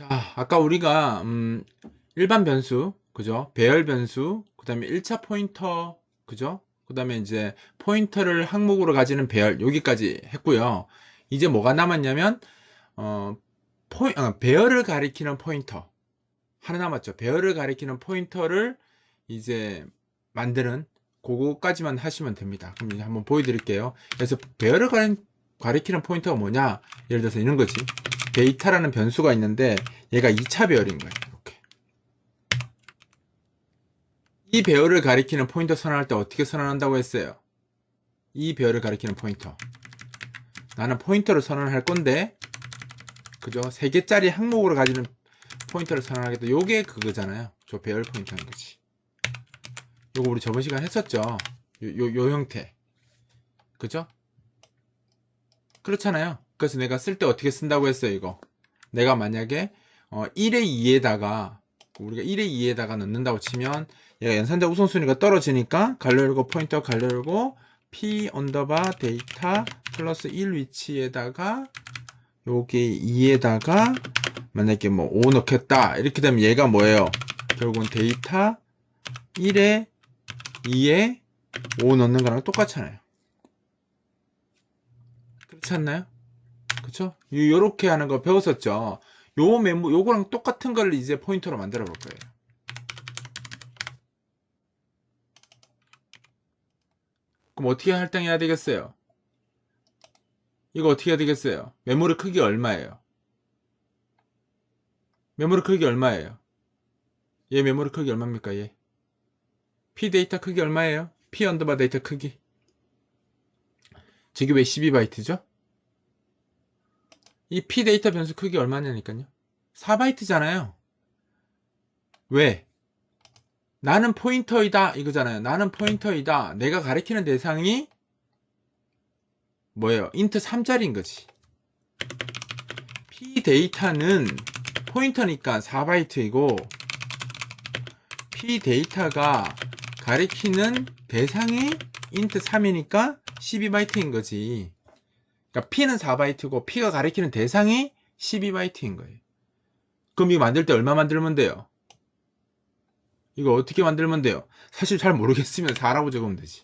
자, 아까 우리가 일반 변수, 그죠? 배열 변수, 그 다음에 1차 포인터, 그죠? 그 다음에 이제 포인터를 항목으로 가지는 배열, 여기까지 했고요. 이제 뭐가 남았냐면 어, 배열을 가리키는 포인터 하나 남았죠. 배열을 가리키는 포인터를 이제 만드는 그거까지만 하시면 됩니다. 그럼 이제 한번 보여드릴게요. 그래서 배열을 가리키는 포인터가 뭐냐? 예를 들어서 이런 거지. 데이터라는 변수가 있는데 얘가 2차 배열인 거예요. 이렇게. 이 배열을 가리키는 포인터 선언할 때 어떻게 선언한다고 했어요? 이 배열을 가리키는 포인터. 나는 포인터를 선언할 건데, 그죠? 3개짜리 항목으로 가지는 포인터를 선언하겠다. 요게 그거잖아요. 저 배열 포인터인 거지. 요거 우리 저번 시간 했었죠. 요 형태. 그죠? 그렇잖아요. 그래서 내가 쓸 때 어떻게 쓴다고 했어요, 이거. 내가 만약에 1의 2에다가 우리가 1의 2에다가 넣는다고 치면 얘가 연산자 우선순위가 떨어지니까 가로 열고 포인터 가로 열고 p 언더바 데이터 플러스 1 위치에다가 여기 2에다가 만약에 뭐 5 넣겠다 이렇게 되면 얘가 뭐예요? 결국은 데이터 1에 2에 5 넣는 거랑 똑같잖아요. 그렇지 않나요? 그쵸? 요렇게 하는 거 배웠었죠. 요거랑 똑같은 걸 이제 포인터로 만들어 볼 거예요. 그럼 어떻게 할당해야 되겠어요? 이거 어떻게 해야 되겠어요? 메모리 크기 얼마예요? 메모리 크기 얼마예요? 얘 메모리 크기 얼마입니까? 얘 P 데이터 크기 얼마예요? P 언더바 데이터 크기. 저게 왜 12바이트죠? 이 P 데이터 변수 크기 얼마냐니까요. 4바이트잖아요. 왜? 나는 포인터이다 이거잖아요. 나는 포인터이다. 내가 가리키는 대상이 뭐예요? 인트 3짜리인 거지. P 데이터는 포인터니까 4바이트이고 P 데이터가 가리키는 대상이 int 3이니까 12바이트인 거지. 그러니까 P는 4바이트고 P가 가리키는 대상이 12바이트인 거예요. 그럼 이거 만들 때 얼마 만들면 돼요? 이거 어떻게 만들면 돼요? 사실 잘 모르겠으면 4라고 적으면 되지.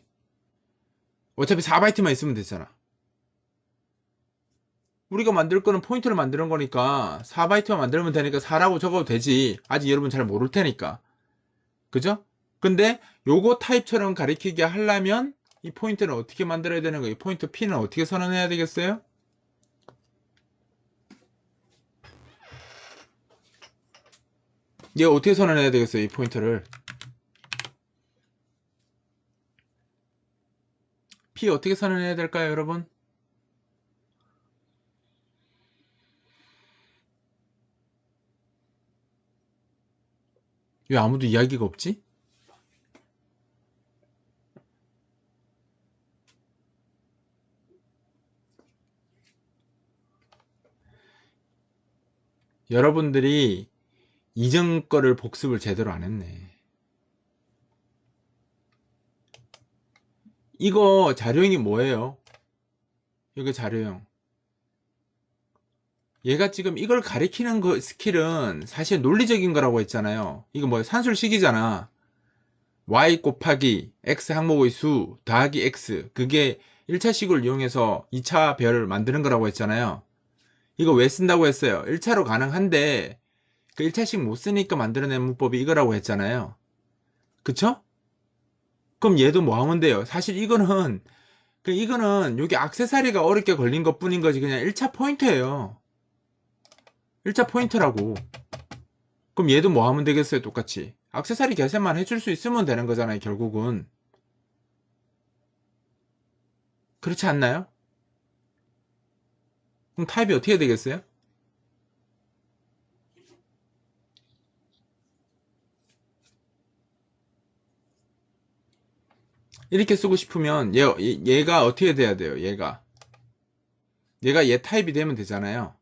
어차피 4바이트만 있으면 되잖아. 우리가 만들 거는 포인터를 만드는 거니까 4바이트만 만들면 되니까 4라고 적어도 되지. 아직 여러분 잘 모를 테니까. 그죠? 근데 요거 타입처럼 가리키게 하려면 이 포인트는 어떻게 만들어야 되는 거예요? 포인트 P는 어떻게 선언해야 되겠어요? 얘 어떻게 선언해야 되겠어요? 이 포인터를 P 어떻게 선언해야 될까요, 여러분? 왜 아무도 이야기가 없지? 여러분들이 이전 거를 복습을 제대로 안 했네. 이거 자료형이 뭐예요? 이거 자료형. 얘가 지금 이걸 가리키는 거 스킬은 사실 논리적인 거라고 했잖아요. 이거 뭐 산술식이잖아. y 곱하기 x 항목의 수 더하기 x. 그게 1차식을 이용해서 2차 별을 만드는 거라고 했잖아요. 이거 왜 쓴다고 했어요? 1차로 가능한데 그 1차식 못 쓰니까 만들어낸 문법이 이거라고 했잖아요. 그쵸? 그럼 얘도 뭐 하면 돼요? 사실 이거는 여기 액세서리가 어렵게 걸린 것 뿐인 거지 그냥 1차 포인트예요. 1차 포인트라고. 그럼 얘도 뭐 하면 되겠어요? 똑같이. 액세서리 계산만 해줄 수 있으면 되는 거잖아요, 결국은. 그렇지 않나요? 그럼 타입이 어떻게 되겠어요? 이렇게 쓰고 싶으면 얘가 어떻게 돼야 돼요? 얘가 얘 타입이 되면 되잖아요.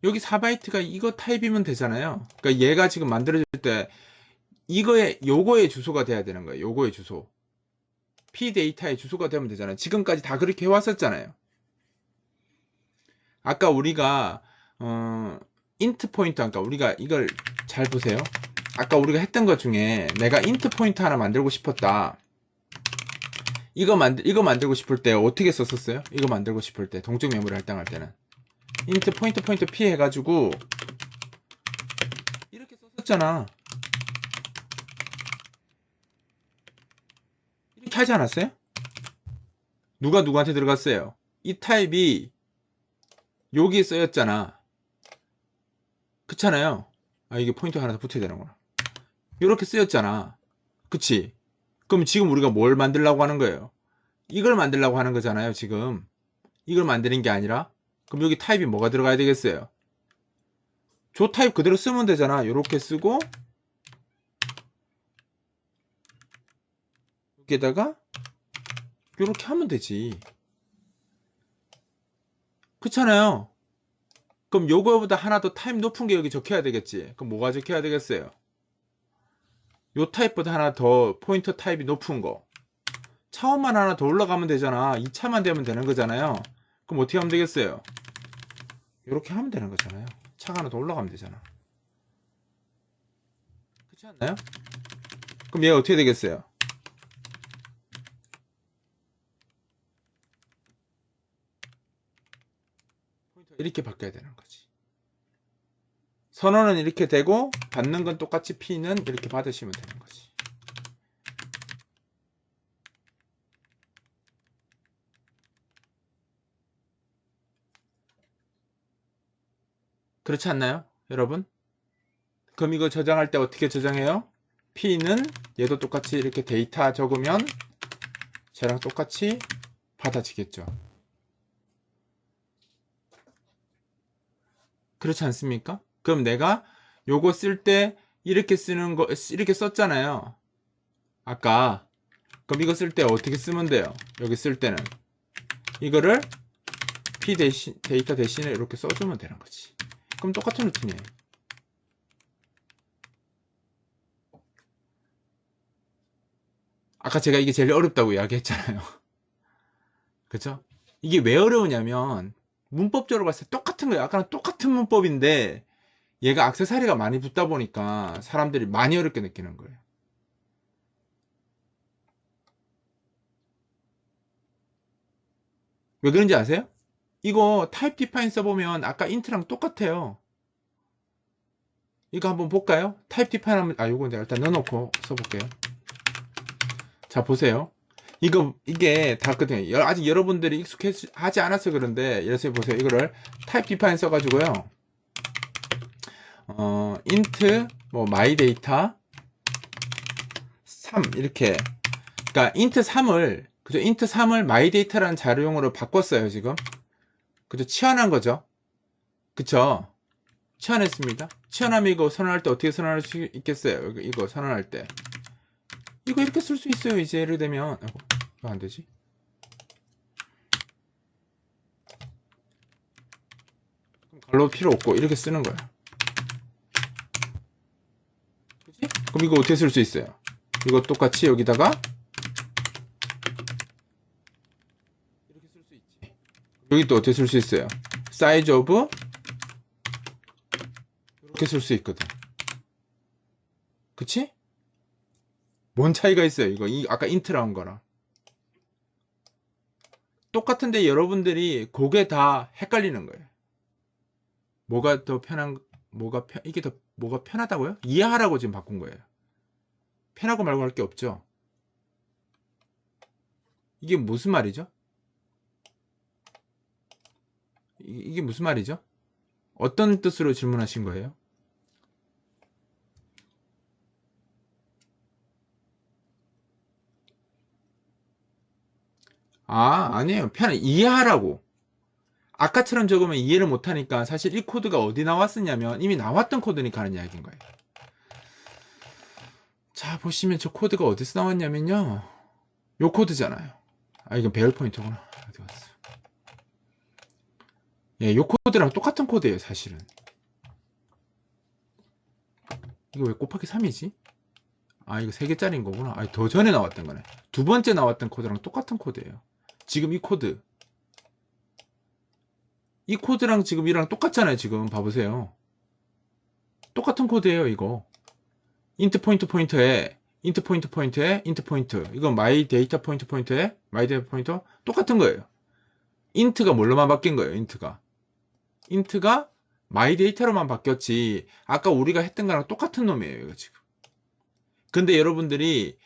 여기 4바이트가 이거 타입이면 되잖아요. 그러니까 얘가 지금 만들어질 때 요거의 주소가 돼야 되는 거예요. 요거의 주소. P 데이터의 주소가 되면 되잖아요. 지금까지 다 그렇게 해왔었잖아요. 아까 우리가 인트 포인터, 그러니까 우리가 이걸 잘 보세요. 아까 우리가 했던 것 중에 내가 인트 포인터 하나 만들고 싶었다. 이거 만들고 싶을 때 어떻게 썼었어요? 이거 만들고 싶을 때 동적 메모리 할당할 때는 인트 포인터 p 해가지고 이렇게 썼었잖아. 이렇게 하지 않았어요? 누가 누구한테 들어갔어요? 이 타입이 여기 쓰였잖아. 그렇잖아요. 아, 이게 포인트 하나 더 붙여야 되는구나. 이렇게 쓰였잖아. 그치? 그럼 지금 우리가 뭘 만들려고 하는 거예요? 이걸 만들려고 하는 거잖아요, 지금. 이걸 만드는 게 아니라. 그럼 여기 타입이 뭐가 들어가야 되겠어요? 조 타입 그대로 쓰면 되잖아. 이렇게 쓰고 여기에다가 이렇게 하면 되지. 그렇잖아요. 그럼 요거보다 하나 더 타입 높은 게 여기 적혀야 되겠지. 그럼 뭐가 적혀야 되겠어요? 요 타입보다 하나 더 포인터 타입이 높은 거. 차원만 하나 더 올라가면 되잖아. 2차만 되면 되는 거잖아요. 그럼 어떻게 하면 되겠어요? 이렇게 하면 되는 거잖아요. 차가 하나 더 올라가면 되잖아. 그렇지 않나요? 그럼 얘가 어떻게 되겠어요? 포인터 이렇게 바뀌어야 되는 거지. 선언은 이렇게 되고 받는 건 똑같이 P는 이렇게 받으시면 되는 거지. 그렇지 않나요? 여러분? 그럼 이거 저장할 때 어떻게 저장해요? P는 얘도 똑같이 이렇게 데이터 적으면 쟤랑 똑같이 받아지겠죠. 그렇지 않습니까? 그럼 내가 요거 쓸 때 이렇게 쓰는 거 이렇게 썼잖아요. 아까. 그럼 이거 쓸 때 어떻게 쓰면 돼요? 여기 쓸 때는 이거를 P 대신 데이터 대신에 이렇게 써주면 되는 거지. 그럼 똑같은 루틴이에요. 아까 제가 이게 제일 어렵다고 이야기했잖아요. 그죠? 이게 왜 어려우냐면 문법적으로 봤을 때 똑같은 거예요. 아까랑 똑같은 문법인데 얘가 액세서리가 많이 붙다 보니까 사람들이 많이 어렵게 느끼는 거예요. 왜 그런지 아세요? 이거 타입 디파인 써보면 아까 인트랑 똑같아요. 이거 한번 볼까요? 타입 디파인 하면 요거 내가 일단 넣어놓고 써볼게요. 자, 보세요. 이게 다 거든요. 아직 여러분들이 익숙하지 않아서 그런데, 예를 들어 보세요. 이거를 타입 디파인 써가지고요. int, my data 3, 이렇게. 그러니까 int 3을, 그죠? int 3을 my data라는 자료용으로 바꿨어요, 지금. 그죠? 치환한 거죠. 그쵸? 치환했습니다. 치환하면 이거 선언할 때 어떻게 선언할 수 있겠어요? 이거 선언할 때. 이거 이렇게 쓸 수 있어요. 이제 예를 들면 이거 안 되지? 그럼 갈로 필요 없고 이렇게 쓰는 거야. 그치? 그럼 이거 어떻게 쓸 수 있어요? 이거 똑같이 여기다가 이렇게 쓸 수 있지. 여기 또 어떻게 쓸 수 있어요? 사이즈 오브 이렇게 쓸 수 있거든. 그치? 뭔 차이가 있어요? 이거 아까 인트라는 거랑 똑같은데 여러분들이 그게 다 헷갈리는 거예요. 뭐가 더 편한 이게 더 뭐가 편하다고요? 이해하라고 지금 바꾼 거예요. 편하고 말고 할 게 없죠. 이게 무슨 말이죠? 이게 무슨 말이죠? 어떤 뜻으로 질문하신 거예요? 아니에요. 이해하라고. 아까처럼 적으면 이해를 못하니까 사실 이 코드가 어디 나왔었냐면 이미 나왔던 코드니까 하는 이야기인 거예요. 자, 보시면 저 코드가 어디서 나왔냐면요. 요 코드잖아요. 이건 배열 포인터구나. 어디 갔어? 예, 요 코드랑 똑같은 코드예요, 사실은. 이거 왜 곱하기 3이지? 이거 3개짜리인 거구나. 더 전에 나왔던 거네. 두 번째 나왔던 코드랑 똑같은 코드예요. 지금 이 코드. 이 코드랑 지금 이랑 똑같잖아요. 지금 봐보세요. 똑같은 코드예요. 이거 인트 포인트 포인트에 인트 포인트 포인트에 인트 포인트, 이건 마이 데이터 포인트 포인트에 마이 데이터 포인트 똑같은 거예요. 인트가 뭘로만 바뀐 거예요. 인트가 마이 데이터로만 바뀌었지 아까 우리가 했던 거랑 똑같은 놈이에요. 이거 지금. 근데 여러분들이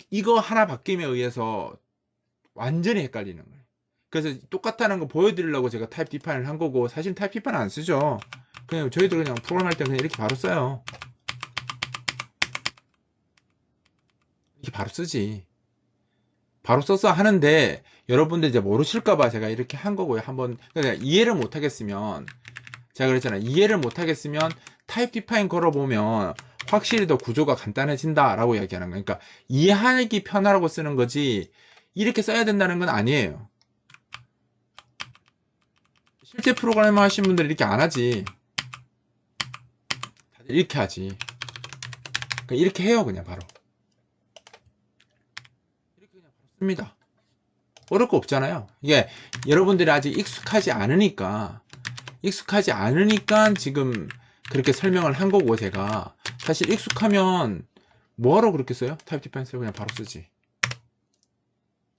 이거 하나 바뀜에 의해서 완전히 헷갈리는 거예요. 그래서 똑같다는 거 보여드리려고 제가 타입 디파인을 한 거고, 사실 타입 디파인 안 쓰죠. 그냥 저희들 그냥 프로그램 할 때 그냥 이렇게 바로 써요. 이렇게 바로 쓰지. 바로 써서 하는데 여러분들 이제 모르실까봐 제가 이렇게 한 거고요. 한번 그러니까 이해를 못 하겠으면, 제가 그랬잖아요. 이해를 못 하겠으면 타입 디파인 걸어보면 확실히 더 구조가 간단해진다 라고 이야기하는 거예요. 그러니까 이해하기 편하라고 쓰는 거지 이렇게 써야 된다는 건 아니에요. 실제 프로그래머 하시는 분들은 이렇게 안 하지. 다들 이렇게 하지. 그러니까 이렇게 해요. 그냥 바로 이렇게 그냥 바로 씁니다. 어려울 거 없잖아요. 이게 여러분들이 아직 익숙하지 않으니까 지금 그렇게 설명을 한 거고, 제가 사실 익숙하면 뭐하러 그렇게 써요? 타입 디펜스를 그냥 바로 쓰지.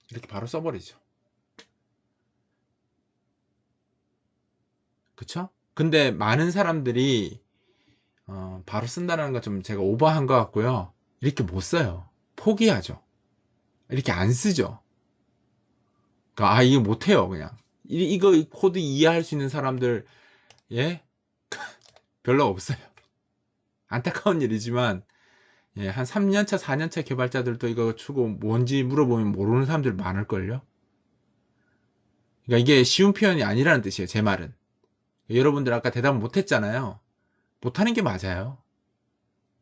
이렇게 바로 써버리죠. 그쵸? 근데 많은 사람들이 바로 쓴다는 거 좀 제가 오버한 것 같고요. 이렇게 못 써요. 포기하죠. 이렇게 안 쓰죠. 그러니까 이거 못해요. 그냥 이거 코드 이해할 수 있는 사람들, 예? 별로 없어요. 안타까운 일이지만, 예, 한 3년차 4년차 개발자들도 이거 추고 뭔지 물어보면 모르는 사람들 많을걸요. 그러니까 이게 쉬운 표현이 아니라는 뜻이에요. 제 말은. 여러분들 아까 대답 못했잖아요. 못하는 게 맞아요.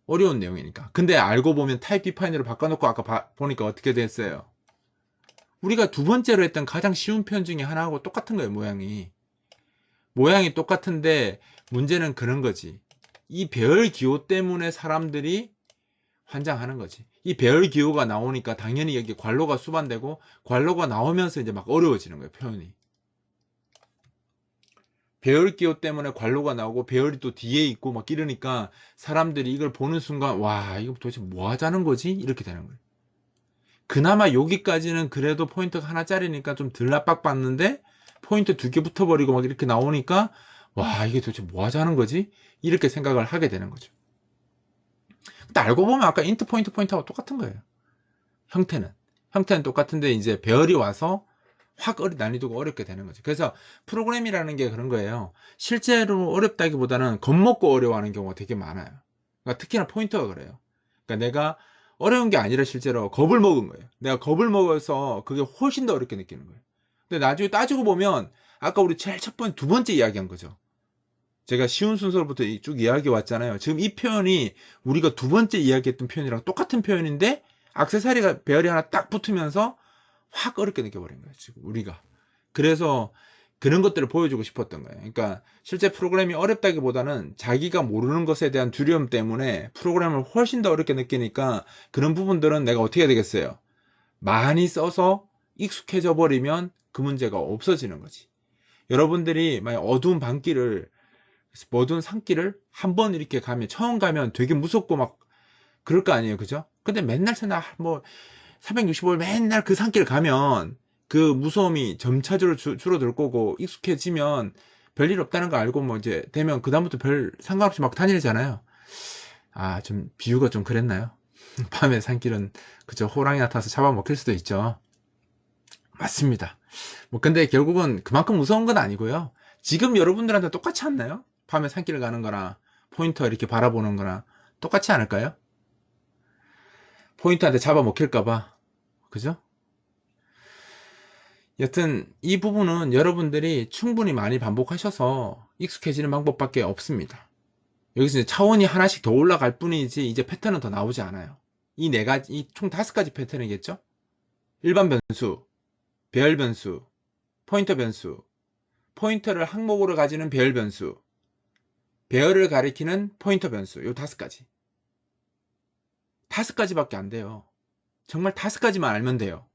어려운 내용이니까. 근데 알고 보면 타입 디파이너를 바꿔놓고 아까 보니까 어떻게 됐어요? 우리가 두 번째로 했던 가장 쉬운 표현 중에 하나하고 똑같은 거예요. 모양이 똑같은데 문제는 그런 거지. 이 배열 기호 때문에 사람들이 환장하는 거지. 이 배열 기호가 나오니까 당연히 여기 괄호가 수반되고, 괄호가 나오면서 이제 막 어려워지는 거예요. 표현이. 배열 기호 때문에 괄호가 나오고 배열이 또 뒤에 있고 막 이러니까 사람들이 이걸 보는 순간 와, 이거 도대체 뭐 하자는 거지? 이렇게 되는 거예요. 그나마 여기까지는 그래도 포인트가 하나짜리니까 좀 덜 압박받는데, 포인트 두 개 붙어버리고 막 이렇게 나오니까 와, 이게 도대체 뭐 하자는 거지? 이렇게 생각을 하게 되는 거죠. 근데 알고 보면 아까 인트 포인트하고 똑같은 거예요. 형태는 똑같은데 이제 배열이 와서 확 난이도가 어렵게 되는 거죠. 그래서 프로그램이라는 게 그런 거예요. 실제로 어렵다기보다는 겁먹고 어려워하는 경우가 되게 많아요. 그러니까 특히나 포인터가 그래요. 그러니까 내가 어려운 게 아니라 실제로 겁을 먹은 거예요. 내가 겁을 먹어서 그게 훨씬 더 어렵게 느끼는 거예요. 근데 나중에 따지고 보면 아까 우리 제일 두 번째 이야기한 거죠. 제가 쉬운 순서부터 쭉 이야기해 왔잖아요. 지금 이 표현이 우리가 두 번째 이야기했던 표현이랑 똑같은 표현인데 액세서리가 배열이 하나 딱 붙으면서 확 어렵게 느껴버린 거예요. 지금 우리가. 그래서 그런 것들을 보여주고 싶었던 거예요. 그러니까 실제 프로그램이 어렵다기보다는 자기가 모르는 것에 대한 두려움 때문에 프로그램을 훨씬 더 어렵게 느끼니까, 그런 부분들은 내가 어떻게 해야 되겠어요? 많이 써서 익숙해져 버리면 그 문제가 없어지는 거지. 여러분들이 만약 어두운 산길을 한번 이렇게 가면, 처음 가면 되게 무섭고 막 그럴 거 아니에요. 그죠? 근데 맨날 새나 뭐 365일 맨날 그 산길 가면 그 무서움이 점차적으로 줄어들 거고, 익숙해지면 별일 없다는 거 알고 뭐 이제 되면 그다음부터 별 상관없이 막 다니잖아요. 좀 비유가 좀 그랬나요? 밤에 산길은 그저 호랑이 나타나서 잡아먹힐 수도 있죠. 맞습니다. 뭐 근데 결국은 그만큼 무서운 건 아니고요. 지금 여러분들한테 똑같지 않나요? 밤에 산길을 가는 거나 포인터 이렇게 바라보는 거나 똑같지 않을까요? 포인터한테 잡아먹힐까봐. 그죠? 여튼 이 부분은 여러분들이 충분히 많이 반복하셔서 익숙해지는 방법밖에 없습니다. 여기서 이제 차원이 하나씩 더 올라갈 뿐이지 이제 패턴은 더 나오지 않아요. 이 네 가지, 이 총 5가지 패턴이겠죠? 일반 변수, 배열 변수, 포인터 변수, 포인터를 항목으로 가지는 배열 변수, 배열을 가리키는 포인터 변수, 요 5가지. 5가지밖에 안 돼요. 정말 5가지만 알면 돼요.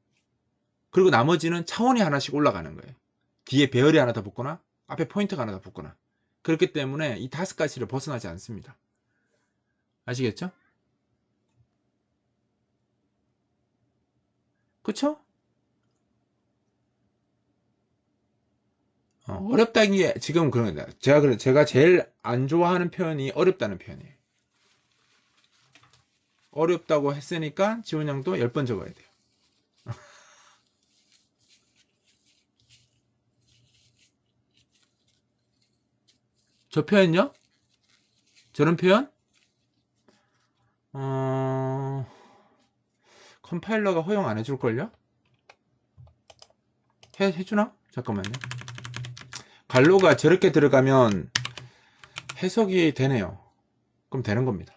그리고 나머지는 차원이 하나씩 올라가는 거예요. 뒤에 배열이 하나 더 붙거나 앞에 포인트가 하나 더 붙거나. 그렇기 때문에 이 5가지를 벗어나지 않습니다. 아시겠죠? 그쵸? 어렵다는 게 지금 그런 거다. 제가 제일 안 좋아하는 표현이 어렵다는 표현이에요. 어렵다고 했으니까 지원 양도 10번 적어야 돼요. 저 표현요? 저런 표현? 컴파일러가 허용 안 해줄걸요? 해주나? 잠깐만요. 갈로가 저렇게 들어가면 해석이 되네요. 그럼 되는 겁니다.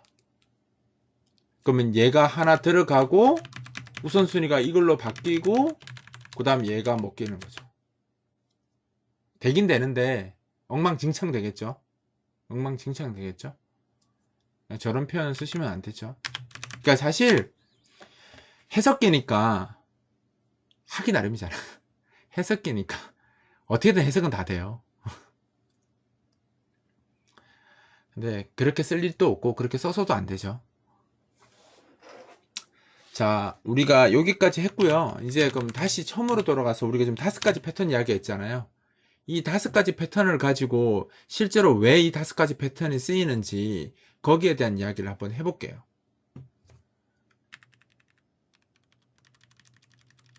그러면 얘가 하나 들어가고 우선순위가 이걸로 바뀌고 그 다음 얘가 먹히는 거죠. 되긴 되는데 엉망진창 되겠죠. 엉망진창 되겠죠. 저런 표현 쓰시면 안 되죠. 그러니까 사실 해석기니까 하기 나름이잖아. 해석기니까 어떻게든 해석은 다 돼요. 근데 그렇게 쓸 일도 없고 그렇게 써서도 안 되죠. 자, 우리가 여기까지 했고요. 이제 그럼 다시 처음으로 돌아가서 우리가 지금 5가지 패턴 이야기 했잖아요. 이 5가지 패턴을 가지고 실제로 왜 이 5가지 패턴이 쓰이는지 거기에 대한 이야기를 한번 해볼게요.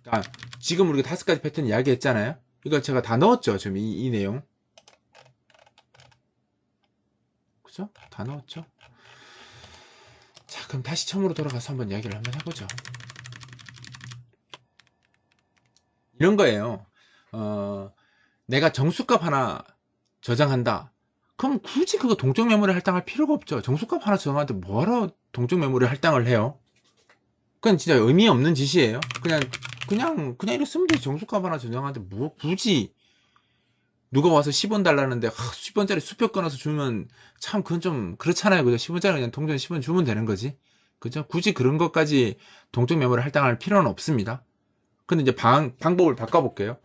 그러니까 지금 우리가 5가지 패턴 이야기 했잖아요. 이거 제가 다 넣었죠. 지금 이 내용. 그죠? 다 넣었죠. 자, 그럼 다시 처음으로 돌아가서 한번 이야기를 한번 해보죠. 이런 거예요. 내가 정수값 하나 저장한다. 그럼 굳이 그거 동적 메모리 할당할 필요가 없죠. 정수값 하나 저장하는데 뭐하러 동적 메모리 할당을 해요? 그건 진짜 의미 없는 짓이에요. 그냥 이렇게 쓰면 되지. 정수값 하나 저장하는데 뭐 굳이 누가 와서 10원 달라는데 10원짜리 수표 끊어서 주면 참 그건 좀 그렇잖아요. 그죠? 10원짜리 그냥 동전 10원 주면 되는 거지. 그죠? 굳이 그런 것까지 동적 메모리 할당할 필요는 없습니다. 근데 이제 방법을 바꿔볼게요.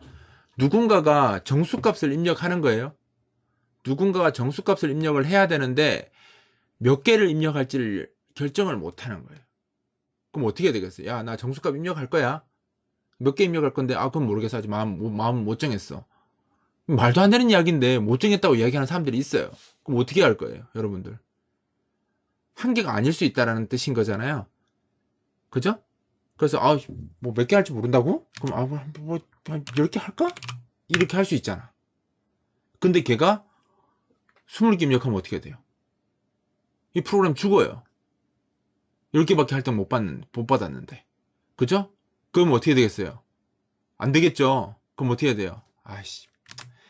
누군가가 정수값을 입력하는 거예요. 누군가가 정수값을 입력을 해야 되는데 몇 개를 입력할지를 결정을 못 하는 거예요. 그럼 어떻게 해야 되겠어요? 야, 나 정수값 입력할 거야. 몇 개 입력할 건데, 그건 모르겠어. 아직 마음 못 정했어. 말도 안 되는 이야기인데 못 정했다고 이야기하는 사람들이 있어요. 그럼 어떻게 할 거예요, 여러분들? 한 개가 아닐 수 있다라는 뜻인 거잖아요. 그죠? 그래서 뭐 몇 개 할지 모른다고? 그럼 뭐 10개 할까? 이렇게 할 수 있잖아. 근데 걔가 20개 입력하면 어떻게 돼요? 이 프로그램 죽어요. 10개밖에 할당 못 받았는데. 그죠? 그럼 어떻게 되겠어요? 안 되겠죠? 그럼 어떻게 해야 돼요? 아이씨,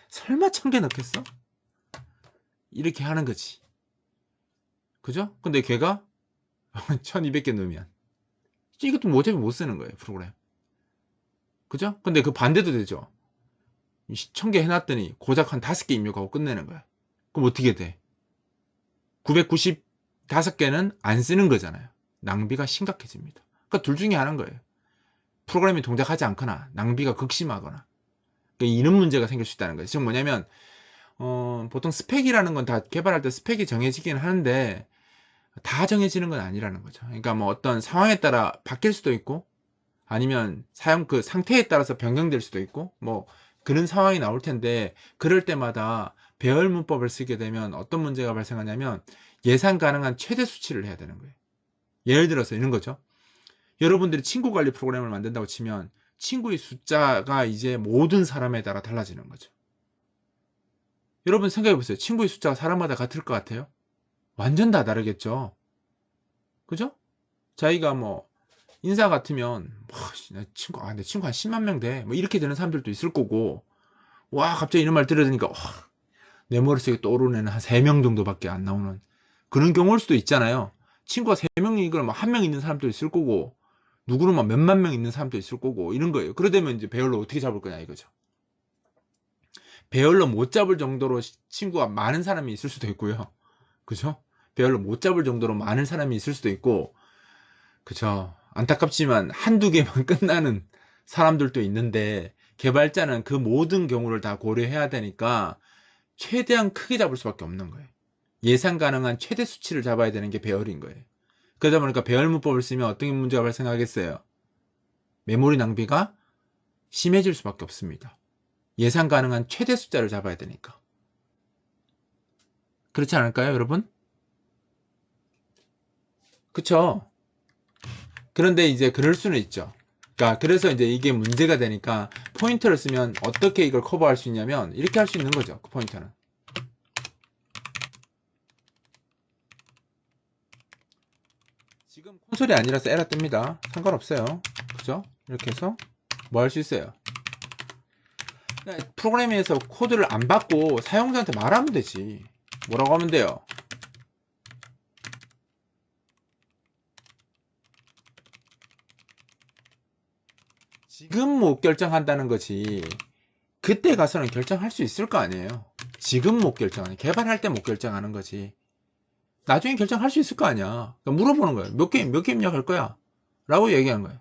설마 1000개 넣겠어? 이렇게 하는 거지. 그죠? 근데 걔가 1200개 넣으면 이것도 뭐 어차피 못 쓰는 거예요, 프로그램. 그죠? 근데 그 반대도 되죠. 1000개 해놨더니 고작 한 5개 입력하고 끝내는 거야. 그럼 어떻게 돼? 995개는 안 쓰는 거잖아요. 낭비가 심각해집니다. 그러니까 둘 중에 하나인 거예요. 프로그램이 동작하지 않거나 낭비가 극심하거나, 그러니까 이런 문제가 생길 수 있다는 거예요. 지금 뭐냐면 보통 스펙이라는 건 다 개발할 때 스펙이 정해지긴 하는데 다 정해지는 건 아니라는 거죠. 그러니까 뭐 어떤 상황에 따라 바뀔 수도 있고 아니면 사용 그 상태에 따라서 변경될 수도 있고 뭐 그런 상황이 나올 텐데, 그럴 때마다 배열 문법을 쓰게 되면 어떤 문제가 발생하냐면 예상 가능한 최대 수치를 해야 되는 거예요. 예를 들어서 이런 거죠. 여러분들이 친구 관리 프로그램을 만든다고 치면 친구의 숫자가 이제 모든 사람에 따라 달라지는 거죠. 여러분 생각해 보세요. 친구의 숫자가 사람마다 같을 것 같아요? 완전 다 다르겠죠. 그죠? 자기가 뭐 인사 같으면 내 친구 한 10만 명 돼. 뭐 이렇게 되는 사람들도 있을 거고, 와 갑자기 이런 말 들으니까 내 머릿속에 떠오르는 애는 한 3명 정도밖에 안 나오는 그런 경우일 수도 있잖아요. 친구가 3명이 이걸 막 1명 있는 사람도 있을 거고, 누구는 막 몇만 명 있는 사람도 있을 거고 이런 거예요. 그러다면 이제 배열로 어떻게 잡을 거냐 이거죠. 배열로 못 잡을 정도로 친구가 많은 사람이 있을 수도 있고요. 그죠? 배열로 못 잡을 정도로 많은 사람이 있을 수도 있고, 그죠? 안타깝지만 한두 개만 끝나는 사람들도 있는데 개발자는 그 모든 경우를 다 고려해야 되니까 최대한 크게 잡을 수밖에 없는 거예요. 예상 가능한 최대 수치를 잡아야 되는 게 배열인 거예요. 그러다 보니까 배열 문법을 쓰면 어떤 문제가 발생하겠어요? 메모리 낭비가 심해질 수밖에 없습니다. 예상 가능한 최대 숫자를 잡아야 되니까. 그렇지 않을까요, 여러분? 그쵸? 그런데 이제 그럴 수는 있죠. 그러니까 그래서 이제 이게 문제가 되니까 포인터를 쓰면 어떻게 이걸 커버할 수 있냐면 이렇게 할 수 있는 거죠. 그 포인터는. 지금 콘솔이 아니라서 에러 뜹니다. 상관없어요. 그죠? 이렇게 해서 뭐 할 수 있어요? 프로그램에서 코드를 안 받고 사용자한테 말하면 되지. 뭐라고 하면 돼요? 지금 못 결정한다는 거지. 그때 가서는 결정할 수 있을 거 아니에요. 지금 못 결정하는, 개발할 때 못 결정하는 거지. 나중에 결정할 수 있을 거 아니야. 그러니까 물어보는 거예요. 몇 개 입력할 거야? 라고 얘기하는 거예요.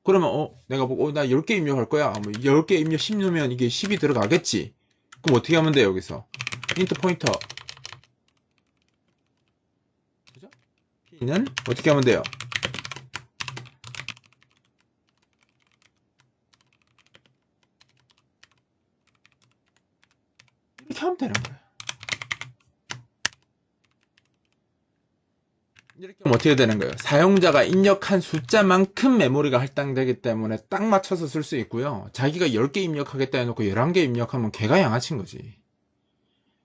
그러면 내가 보고 나 10개 입력할 거야. 뭐 10개 입력 10 넣으면 이게 10이 들어가겠지. 그럼 어떻게 하면 돼요, 여기서? 인트 포인터. 그죠? P는 어떻게 하면 돼요? 이렇게 하면 되는 거예요. 이렇게 하면 어떻게 되는 거예요? 사용자가 입력한 숫자만큼 메모리가 할당되기 때문에 딱 맞춰서 쓸 수 있고요. 자기가 10개 입력하겠다 해놓고 11개 입력하면 걔가 양아친 거지.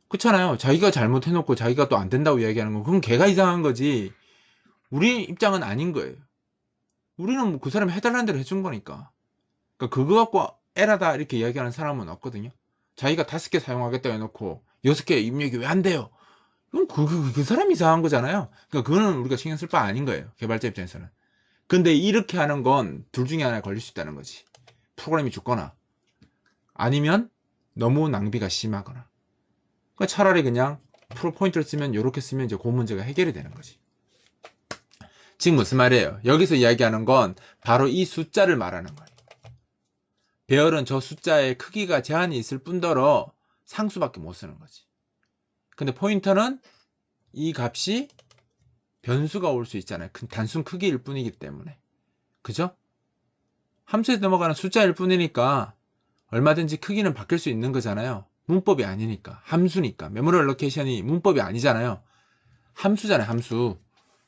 그렇잖아요. 자기가 잘못해놓고 자기가 또 안 된다고 이야기하는 건 그럼 걔가 이상한 거지. 우리 입장은 아닌 거예요. 우리는 뭐 그 사람이 해달라는 대로 해준 거니까. 그러니까 그거 갖고 에라다 이렇게 이야기하는 사람은 없거든요. 자기가 5개 사용하겠다 해놓고 6개 입력이 왜 안 돼요? 그럼 그 사람이 이상한 거잖아요. 그러니까 그거는 우리가 신경 쓸 바 아닌 거예요. 개발자 입장에서는. 근데 이렇게 하는 건 둘 중에 하나에 걸릴 수 있다는 거지. 프로그램이 죽거나 아니면 너무 낭비가 심하거나. 그러니까 차라리 그냥 프로 포인트를 쓰면 이렇게 쓰면 이제 그 문제가 해결이 되는 거지. 지금 무슨 말이에요? 여기서 이야기하는 건 바로 이 숫자를 말하는 거예요. 배열은 저 숫자의 크기가 제한이 있을 뿐더러 상수밖에 못 쓰는 거지. 근데 포인터는 이 값이 변수가 올 수 있잖아요. 단순 크기일 뿐이기 때문에. 그죠? 함수에 넘어가는 숫자일 뿐이니까 얼마든지 크기는 바뀔 수 있는 거잖아요. 문법이 아니니까. 함수니까. 메모리 알로케이션이 문법이 아니잖아요. 함수잖아요. 함수.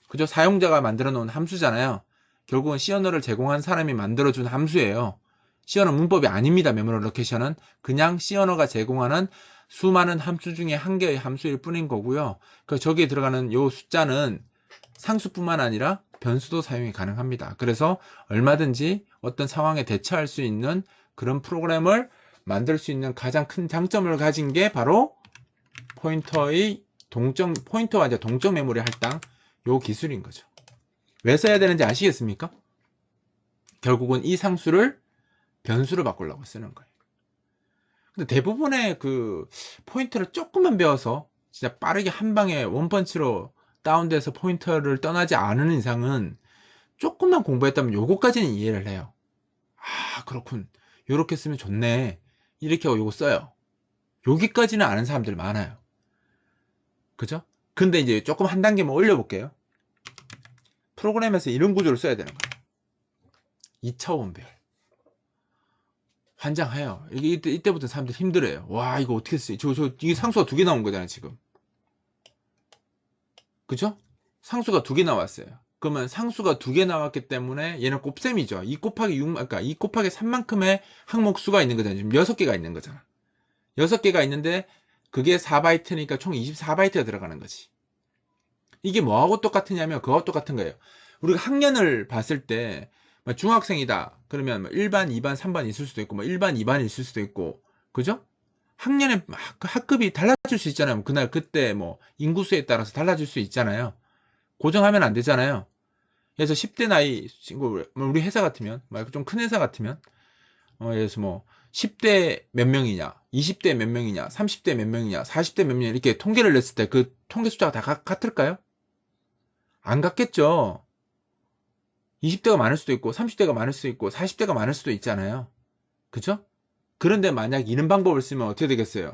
그죠? 사용자가 만들어 놓은 함수잖아요. 결국은 C 언어를 제공한 사람이 만들어준 함수예요. C 언어 문법이 아닙니다. 메모리 알로케이션은 그냥 C 언어가 제공하는 수많은 함수 중에 한 개의 함수일 뿐인 거고요. 그 저기에 들어가는 요 숫자는 상수뿐만 아니라 변수도 사용이 가능합니다. 그래서 얼마든지 어떤 상황에 대처할 수 있는 그런 프로그램을 만들 수 있는 가장 큰 장점을 가진 게 바로 포인터의 포인터와 이제 동적 메모리 할당 요 기술인 거죠. 왜 써야 되는지 아시겠습니까? 결국은 이 상수를 변수로 바꾸려고 쓰는 거예요. 근데 대부분의 그 포인터를 조금만 배워서 진짜 빠르게 한 방에 원펀치로 다운돼서 포인터를 떠나지 않은 이상은 조금만 공부했다면 요거까지는 이해를 해요. 아, 그렇군. 요렇게 쓰면 좋네. 이렇게 하고 요거 써요. 여기까지는 아는 사람들 많아요. 그죠? 근데 이제 조금 한 단계만 올려볼게요. 프로그램에서 이런 구조를 써야 되는 거예요. 2차원 배열. 환장해요. 이때부터 사람들 힘들어요. 와, 이거 어떻게 쓰지? 이게 상수가 2개 나온 거잖아요, 지금. 그죠? 상수가 2개 나왔어요. 그러면 상수가 2개 나왔기 때문에 얘는 곱셈이죠. 2 곱하기 6, 그러니까 2 곱하기 3만큼의 항목 수가 있는 거잖아요. 지금 6개가 있는 거잖아. 6개가 있는데 그게 4바이트니까 총 24바이트가 들어가는 거지. 이게 뭐하고 똑같으냐면 그거하고 똑같은 거예요. 우리가 학년을 봤을 때 중학생이다. 그러면 1반, 2반, 3반 있을 수도 있고 1반, 2반 있을 수도 있고 그죠? 학년의 학급이 달라질 수 있잖아요. 그날 그때 뭐 인구수에 따라서 달라질 수 있잖아요. 고정하면 안 되잖아요. 그래서 10대 나이 친구 우리 회사 같으면 좀 큰 회사 같으면 그래서 뭐 10대 몇 명이냐 20대 몇 명이냐 30대 몇 명이냐 40대 몇 명이냐 이렇게 통계를 냈을 때 그 통계 숫자가 다 같을까요? 안 같겠죠. 20대가 많을 수도 있고 30대가 많을 수도 있고 40대가 많을 수도 있잖아요. 그죠? 그런데 만약 이런 방법을 쓰면 어떻게 되겠어요?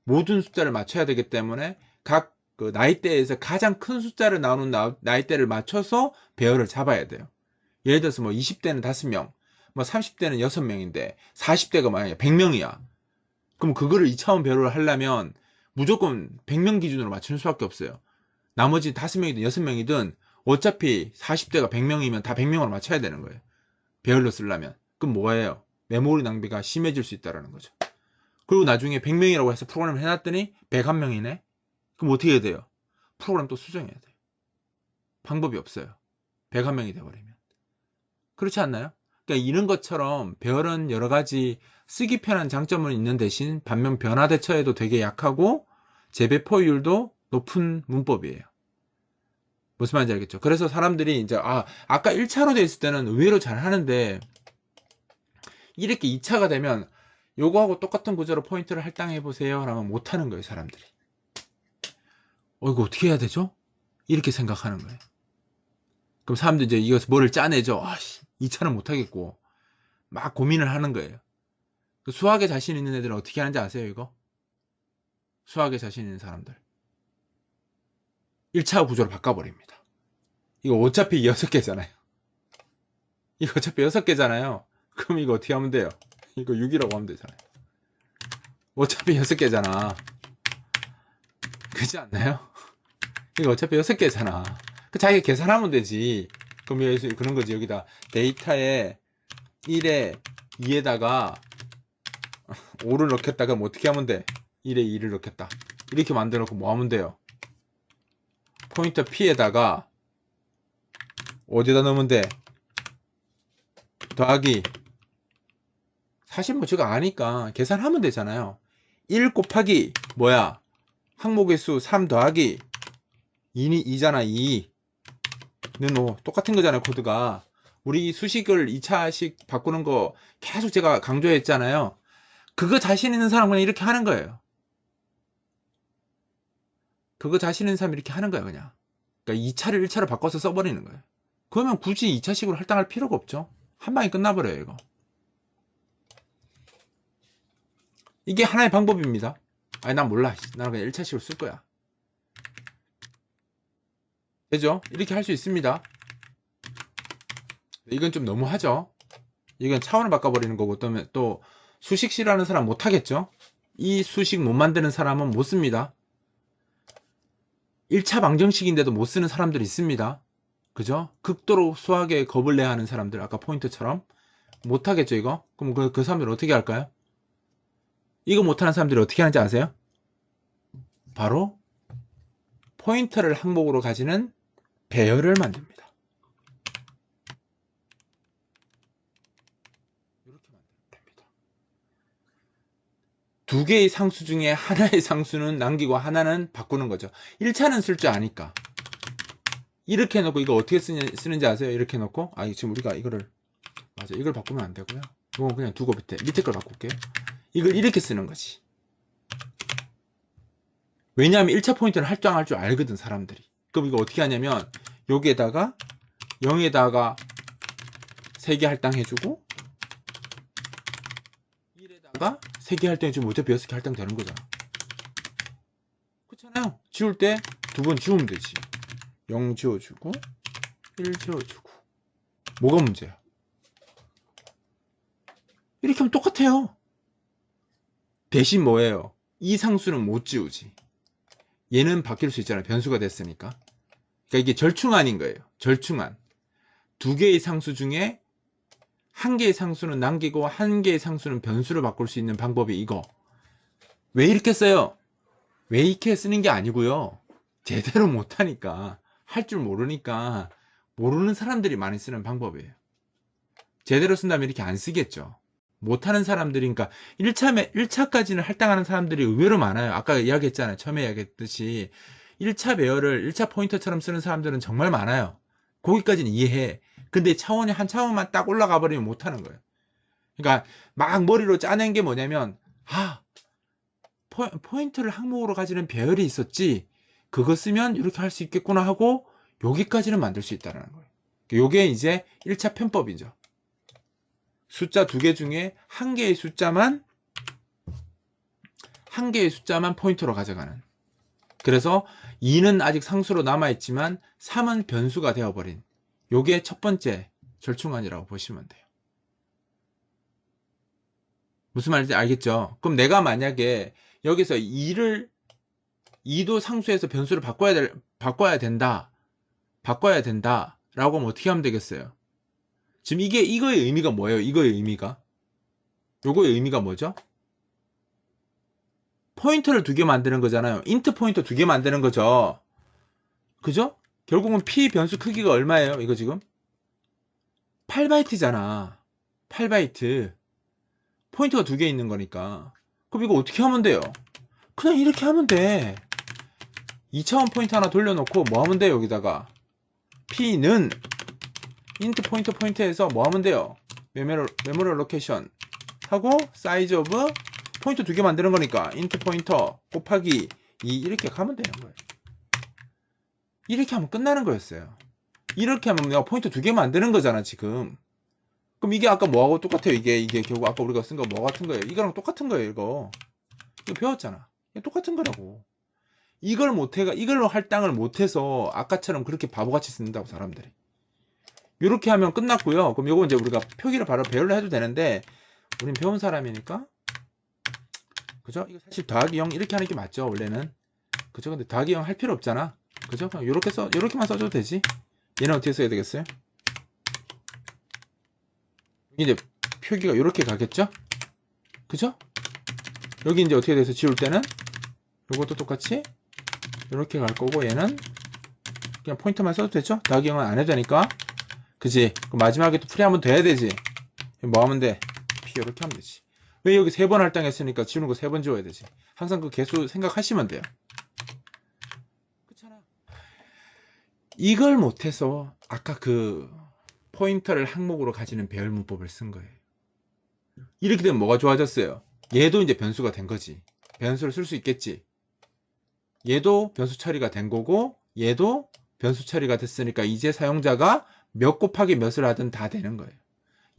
모든 숫자를 맞춰야 되기 때문에 각 그 나이대에서 가장 큰 숫자를 나오는 나이대를 맞춰서 배열을 잡아야 돼요. 예를 들어서 뭐 20대는 5명, 뭐 30대는 6명인데 40대가 만약에 100명이야. 그럼 그거를 2차원 배열을 하려면 무조건 100명 기준으로 맞추는 수밖에 없어요. 나머지 5명이든 6명이든 어차피 40대가 100명이면 다 100명으로 맞춰야 되는 거예요. 배열로 쓰려면. 그럼 뭐예요? 메모리 낭비가 심해질 수 있다는 거죠. 그리고 나중에 100명이라고 해서 프로그램을 해놨더니 101명이네? 그럼 어떻게 해야 돼요? 프로그램 또 수정해야 돼요. 방법이 없어요. 101명이 돼버리면. 그렇지 않나요? 그러니까 이런 것처럼 배열은 여러 가지 쓰기 편한 장점은 있는 대신 반면 변화 대처에도 되게 약하고 재배 포유율도 높은 문법이에요. 무슨 말인지 알겠죠? 그래서 사람들이 이제 아까 1차로 돼 있을 때는 의외로 잘 하는데 이렇게 2차가 되면 요거하고 똑같은 구조로 포인트를 할당해 보세요 라면 못 하는 거예요, 사람들이. 이거 어떻게 해야 되죠? 이렇게 생각하는 거예요. 그럼 사람들이 이제 이것을 뭐를 짜내죠. 2차는 못 하겠고 막 고민을 하는 거예요. 수학에 자신 있는 애들은 어떻게 하는지 아세요, 이거? 수학에 자신 있는 사람들 1차 구조로 바꿔버립니다. 이거 어차피 6개잖아요. 이거 어차피 6개잖아요. 그럼 이거 어떻게 하면 돼요? 이거 6이라고 하면 되잖아요. 어차피 6개잖아. 그렇지 않나요? 이거 어차피 6개잖아. 자기가 계산하면 되지. 그럼 여기서 그런 거지. 여기다 데이터에 1에 2에다가 5를 넣겠다. 그럼 어떻게 하면 돼? 1에 2를 넣겠다. 이렇게 만들어 놓고 뭐 하면 돼요? 포인터 P에다가 어디다 넣으면 돼? 더하기. 사실 뭐 제가 아니까 계산하면 되잖아요. 1 곱하기 뭐야? 항목의 수 3 더하기 2잖아. 2는 뭐 똑같은 거잖아요. 코드가. 우리 수식을 2차식 바꾸는 거 계속 제가 강조했잖아요. 그거 자신 있는 사람은 그냥 이렇게 하는 거예요. 그거 자신 있는 사람이 이렇게 하는 거야, 그냥. 그러니까 2차를 1차로 바꿔서 써버리는 거예요. 그러면 굳이 2차식으로 할당할 필요가 없죠. 한 방에 끝나버려요, 이거. 이게 하나의 방법입니다. 난 몰라. 나는 그냥 1차식으로 쓸 거야. 되죠? 이렇게 할 수 있습니다. 이건 좀 너무하죠? 이건 차원을 바꿔버리는 거고, 또 수식 싫어하는 사람 못 하겠죠? 이 수식 못 만드는 사람은 못 씁니다. 1차 방정식인데도 못 쓰는 사람들이 있습니다. 그죠? 극도로 수학에 겁을 내야 하는 사람들, 아까 포인트처럼. 못 하겠죠, 이거? 그럼 그 사람들 어떻게 할까요? 이거 못하는 사람들이 어떻게 하는지 아세요? 바로 포인터를 항목으로 가지는 배열을 만듭니다. 이렇게 만들면 됩니다. 두 개의 상수 중에 하나의 상수는 남기고 하나는 바꾸는 거죠. 1차는 쓸 줄 아니까. 이렇게 해놓고 이거 어떻게 쓰는지 아세요? 이렇게 해놓고 지금 우리가 이걸 바꾸면 안 되고요. 이건 그냥 두고 밑에 걸 바꿀게요. 이걸 이렇게 쓰는 거지. 왜냐하면 1차 포인트를 할당할 줄 알거든, 사람들이. 그럼 이거 어떻게 하냐면 여기에다가 0에다가 3개 할당해주고 1에다가 3개 할당해주면 어차피 6개 할당되는 거잖아. 그렇잖아요. 지울 때 2번 지우면 되지. 0 지워주고 1 지워주고. 뭐가 문제야? 이렇게 하면 똑같아요. 대신 뭐예요? 이 상수는 못 지우지. 얘는 바뀔 수 있잖아요. 변수가 됐으니까. 그러니까 이게 절충안인 거예요. 절충안. 두 개의 상수 중에 한 개의 상수는 남기고 한 개의 상수는 변수를 바꿀 수 있는 방법이 이거. 왜 이렇게 써요? 왜 이렇게 쓰는 게 아니고요. 제대로 못하니까, 할 줄 모르니까 모르는 사람들이 많이 쓰는 방법이에요. 제대로 쓴다면 이렇게 안 쓰겠죠. 못하는 사람들이, 그러니까 1차까지는 할당하는 사람들이 의외로 많아요. 아까 이야기했잖아요. 처음에 이야기했듯이 1차 배열을 1차 포인터처럼 쓰는 사람들은 정말 많아요. 거기까지는 이해해. 근데 차원이 한 차원만 딱 올라가 버리면 못하는 거예요. 그러니까 막 머리로 짜낸 게 뭐냐면 포인터를 항목으로 가지는 배열이 있었지, 그거 쓰면 이렇게 할 수 있겠구나 하고 여기까지는 만들 수 있다는 거예요. 요게 이제 1차 편법이죠. 숫자 2개 중에 한 개의 숫자만 한 개의 숫자만 포인터로 가져가는. 그래서 2는 아직 상수로 남아있지만 3은 변수가 되어버린. 요게 첫 번째 절충안이라고 보시면 돼요. 무슨 말인지 알겠죠? 그럼 내가 만약에 여기서 2도 상수에서 변수를 바꿔야 된다. 라고 하면 어떻게 하면 되겠어요? 지금 이거의 의미가 뭐예요? 이거의 의미가? 요거의 의미가 뭐죠? 포인터를 두 개 만드는 거잖아요. 인트 포인터 두 개 만드는 거죠. 그죠? 결국은 P 변수 크기가 얼마예요? 이거 지금? 8바이트잖아. 8바이트. 포인터가 두 개 있는 거니까. 그럼 이거 어떻게 하면 돼요? 그냥 이렇게 하면 돼. 2차원 포인터 하나 돌려놓고 뭐 하면 돼요? 여기다가 P는 인트 포인터에서 뭐 하면 돼요? 메모리 로케이션 하고 사이즈 오브 포인터 두 개 만드는 거니까 인트 포인터 곱하기 2 이렇게 가면 되는 거예요. 이렇게 하면 끝나는 거였어요. 이렇게 하면 내가 포인터 두 개 만드는 거잖아 지금. 그럼 이게 아까 뭐하고 똑같아요? 이게 결국 아까 우리가 쓴 거 뭐 같은 거예요? 이거랑 똑같은 거예요. 이거 배웠잖아. 이게 똑같은 거라고. 이걸로 할당을 못해서 아까처럼 그렇게 바보같이 쓴다고 사람들이. 이렇게 하면 끝났고요. 그럼 요거 이제 우리가 표기를 바로 배열로 해도 되는데 우린 배운 사람이니까 그죠? 이거 사실 더하기 0 이렇게 하는 게 맞죠 원래는. 그죠? 근데 더하기 0 할 필요 없잖아. 그죠? 그냥 요렇게만 써줘도 되지. 얘는 어떻게 써야 되겠어요? 이제 표기가 요렇게 가겠죠? 그죠? 여기 이제 어떻게 돼서 지울 때는 요것도 똑같이 요렇게 갈 거고 얘는 그냥 포인트만 써도 되죠? 더하기 0은 안 해도 되니까. 그지? 그럼 마지막에 또 풀이 한번 돼야 되지. 뭐 하면 돼? P 이렇게 하면 되지. 왜 여기 3번 할당했으니까 지우는 거 3번 지워야 되지. 항상 그 개수 생각하시면 돼요. 그렇잖아. 이걸 못해서 아까 그 포인터를 항목으로 가지는 배열 문법을 쓴 거예요. 이렇게 되면 뭐가 좋아졌어요? 얘도 이제 변수가 된 거지. 변수를 쓸 수 있겠지. 얘도 변수 처리가 된 거고 얘도 변수 처리가 됐으니까 이제 사용자가 몇 곱하기 몇을 하든 다 되는 거예요.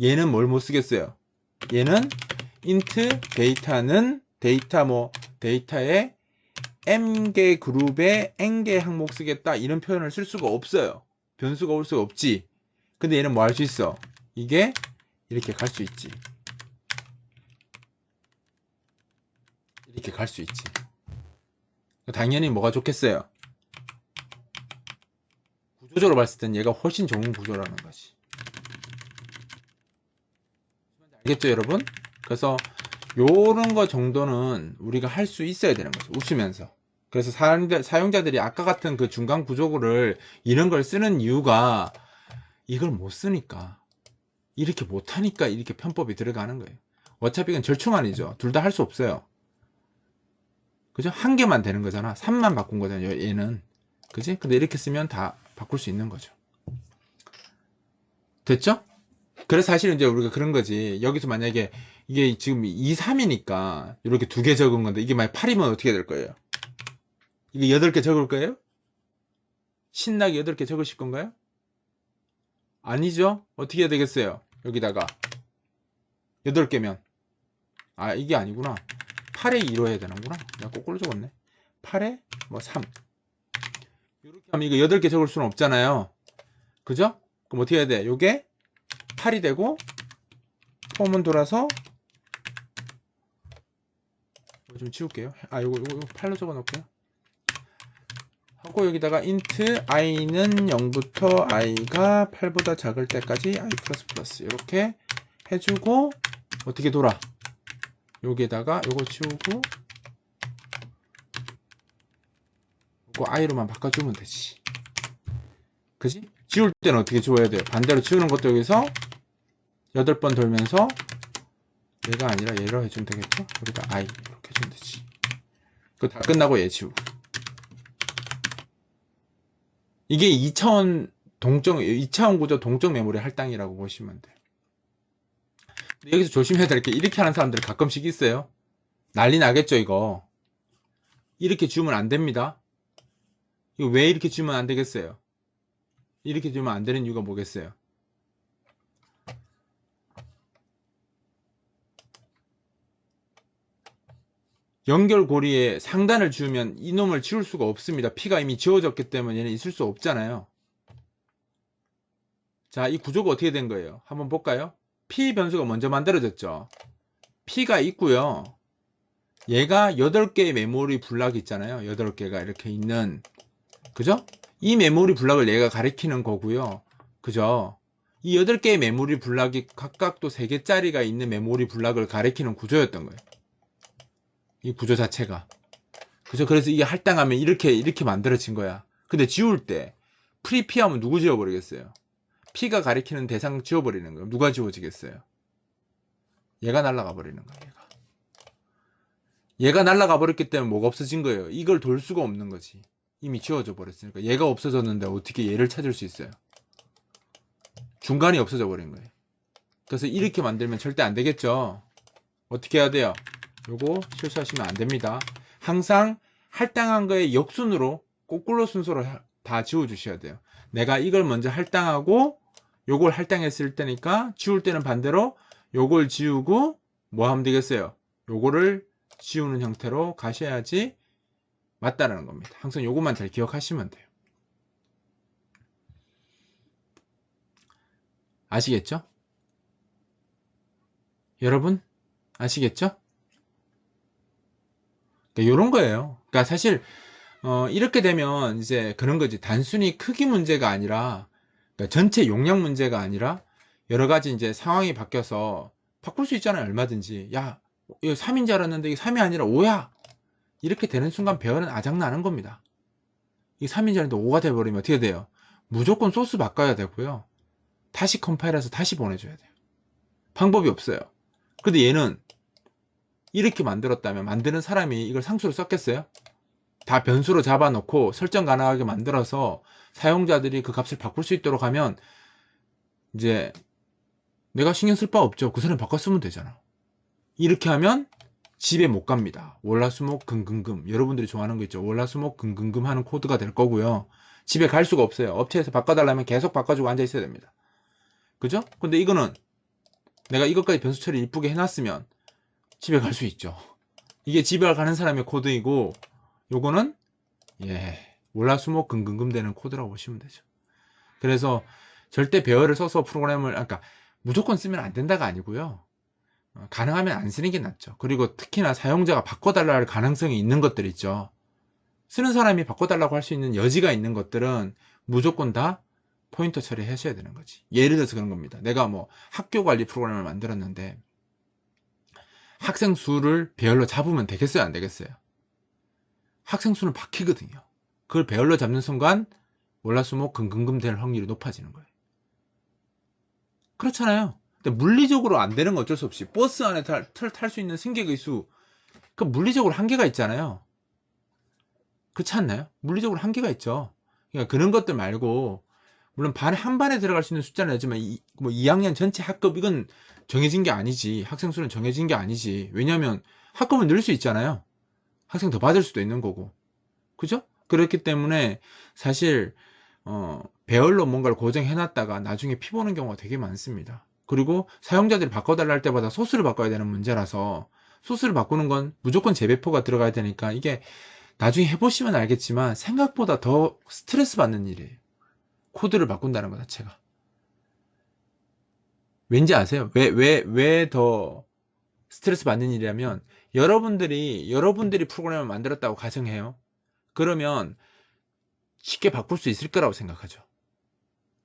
얘는 뭘 못 쓰겠어요? 얘는 int 데이터는 데이터에 m개 그룹에 n개 항목 쓰겠다 이런 표현을 쓸 수가 없어요. 변수가 올 수가 없지. 근데 얘는 뭐 할 수 있어? 이게 이렇게 갈 수 있지. 이렇게 갈 수 있지. 당연히 뭐가 좋겠어요? 구조적으로 봤을 땐 얘가 훨씬 좋은 구조라는 거지. 알겠죠 여러분? 그래서 요런 거 정도는 우리가 할 수 있어야 되는 거죠. 웃으면서. 그래서 사용자들이 아까 같은 그 중간 구조를 이런 걸 쓰는 이유가 이걸 못 쓰니까 이렇게 못하니까 이렇게 편법이 들어가는 거예요. 어차피 이건 절충안이죠. 둘 다 할 수 없어요. 그죠? 한 개만 되는 거잖아. 3만 바꾼 거잖아요. 얘는. 그지? 근데 이렇게 쓰면 다 바꿀 수 있는 거죠. 됐죠? 그래서 사실 이제 우리가 그런 거지. 여기서 만약에 이게 지금 2, 3이니까 이렇게 두 개 적은 건데 이게 만약 8이면 어떻게 될 거예요? 이게 8개 적을 거예요? 신나게 8개 적으실 건가요? 아니죠? 어떻게 해야 되겠어요? 여기다가 8개면 이게 아니구나. 8에 2로 해야 되는구나. 내가 거꾸로 적었네. 8에 뭐 3 이렇게 하면 이거 8개 적을 수는 없잖아요. 그죠? 그럼 어떻게 해야 돼? 요게 8이 되고 폼은 돌아서 좀 지울게요. 요거 8로 적어 놓을게요. 하고 여기다가 int i는 0부터 i가 8보다 작을 때까지 i 플러스 이렇게 해주고 어떻게 돌아? 여기에다가 요거 지우고 요거 i로만 바꿔주면 되지. 그지? 지울 때는 어떻게 지워야 돼요? 반대로 지우는 것도 여기서 8번 돌면서 얘가 아니라 얘로 해주면 되겠죠? 여기다 i 이렇게 해주면 되지. 그거 다 끝나고 얘 지우고. 이게 2차원 구조 동적 메모리 할당이라고 보시면 돼요. 여기서 조심해야 될 게 이렇게 하는 사람들 가끔씩 있어요. 난리 나겠죠 이거. 이렇게 지우면 안 됩니다. 이거 왜 이렇게 지우면 안 되겠어요? 이렇게 지우면 안 되는 이유가 뭐겠어요? 연결고리에 상단을 지우면 이놈을 지울 수가 없습니다. P가 이미 지워졌기 때문에 얘는 있을 수 없잖아요. 자, 이 구조가 어떻게 된 거예요? 한번 볼까요? P 변수가 먼저 만들어졌죠. P가 있고요. 얘가 8개의 메모리 블락이 있잖아요. 8개가 이렇게 있는, 그죠? 이 메모리 블락을 얘가 가리키는 거고요. 그죠? 이 8개의 메모리 블락이 각각 또 3개짜리가 있는 메모리 블락을 가리키는 구조였던 거예요. 이 구조 자체가. 그죠? 그래서 이게 할당하면 이렇게 만들어진 거야. 근데 지울 때, 프리 P 하면 누구 지워버리겠어요? P가 가리키는 대상 지워버리는 거예요. 누가 지워지겠어요? 얘가 날아가 버리는 거예요. 얘가 날아가 버렸기 때문에 뭐가 없어진 거예요. 이걸 돌 수가 없는 거지. 이미 지워져 버렸으니까. 얘가 없어졌는데 어떻게 얘를 찾을 수 있어요? 중간이 없어져 버린 거예요. 그래서 이렇게 만들면 절대 안 되겠죠. 어떻게 해야 돼요? 요거 실수하시면 안 됩니다. 항상 할당한 거에 역순으로 거꾸로 순서로 다 지워 주셔야 돼요. 내가 이걸 먼저 할당하고 요걸 할당했을 때니까 지울 때는 반대로 요걸 지우고 뭐 하면 되겠어요? 요거를 지우는 형태로 가셔야지 맞다라는 겁니다. 항상 요것만 잘 기억하시면 돼요. 아시겠죠? 여러분 아시겠죠? 그러니까 요런 거예요. 그러니까 사실 이렇게 되면 이제 그런 거지. 단순히 크기 문제가 아니라, 그러니까 전체 용량 문제가 아니라 여러 가지 이제 상황이 바뀌어서 바꿀 수 있잖아요. 얼마든지. 야, 이거 3인 줄 알았는데 이게 3이 아니라 5야. 이렇게 되는 순간 배열은 아작나는 겁니다. 이 3인 줄 알았는데 5가 돼버리면 어떻게 돼요? 무조건 소스 바꿔야 되고요. 다시 컴파일해서 다시 보내줘야 돼요. 방법이 없어요. 근데 얘는 이렇게 만들었다면 만드는 사람이 이걸 상수로 썼겠어요? 다 변수로 잡아놓고 설정 가능하게 만들어서 사용자들이 그 값을 바꿀 수 있도록 하면 이제 내가 신경 쓸 바 없죠. 그 사람 바꿨으면 되잖아. 이렇게 하면 집에 못 갑니다. 월화수목 금금금. 여러분들이 좋아하는 거 있죠. 월화수목 금금금 하는 코드가 될 거고요. 집에 갈 수가 없어요. 업체에서 바꿔달라면 계속 바꿔주고 앉아 있어야 됩니다. 그죠? 근데 이거는 내가 이것까지 변수 처리 이쁘게 해놨으면 집에 갈 수 있죠. 이게 집에 가는 사람의 코드이고 요거는 월화수목 금금금 되는 코드라고 보시면 되죠. 그래서 절대 배열을 써서 프로그램을, 그러니까 무조건 쓰면 안 된다가 아니고요. 가능하면 안 쓰는 게 낫죠. 그리고 특히나 사용자가 바꿔달라 할 가능성이 있는 것들 있죠. 쓰는 사람이 바꿔달라고 할 수 있는 여지가 있는 것들은 무조건 다 포인터 처리하셔야 되는 거지. 예를 들어서 그런 겁니다. 내가 뭐 학교 관리 프로그램을 만들었는데 학생 수를 배열로 잡으면 되겠어요? 안 되겠어요? 학생 수는 바뀌거든요. 그걸 배열로 잡는 순간 월화수목 금금금 될 확률이 높아지는 거예요. 그렇잖아요. 근데 물리적으로 안 되는 건 어쩔 수 없이 버스 안에 탈 수 있는 승객의 수, 그 물리적으로 한계가 있잖아요. 그렇지 않나요? 물리적으로 한계가 있죠. 그러니까 그런 것들 말고, 물론 한 반에 들어갈 수 있는 숫자는 하지만 뭐 2학년 전체 학급 이건 정해진 게 아니지. 학생 수는 정해진 게 아니지. 왜냐하면 학급은 늘 수 있잖아요. 학생 더 받을 수도 있는 거고. 그죠? 그렇기 때문에 사실 배열로 뭔가를 고정해놨다가 나중에 피 보는 경우가 되게 많습니다. 그리고 사용자들이 바꿔달라 할 때마다 소스를 바꿔야 되는 문제라서 소스를 바꾸는 건 무조건 재배포가 들어가야 되니까 이게 나중에 해보시면 알겠지만 생각보다 더 스트레스 받는 일이에요. 코드를 바꾼다는 것 자체가. 왠지 아세요? 왜 더 스트레스 받는 일이라면 여러분들이 프로그램을 만들었다고 가정해요. 그러면 쉽게 바꿀 수 있을 거라고 생각하죠.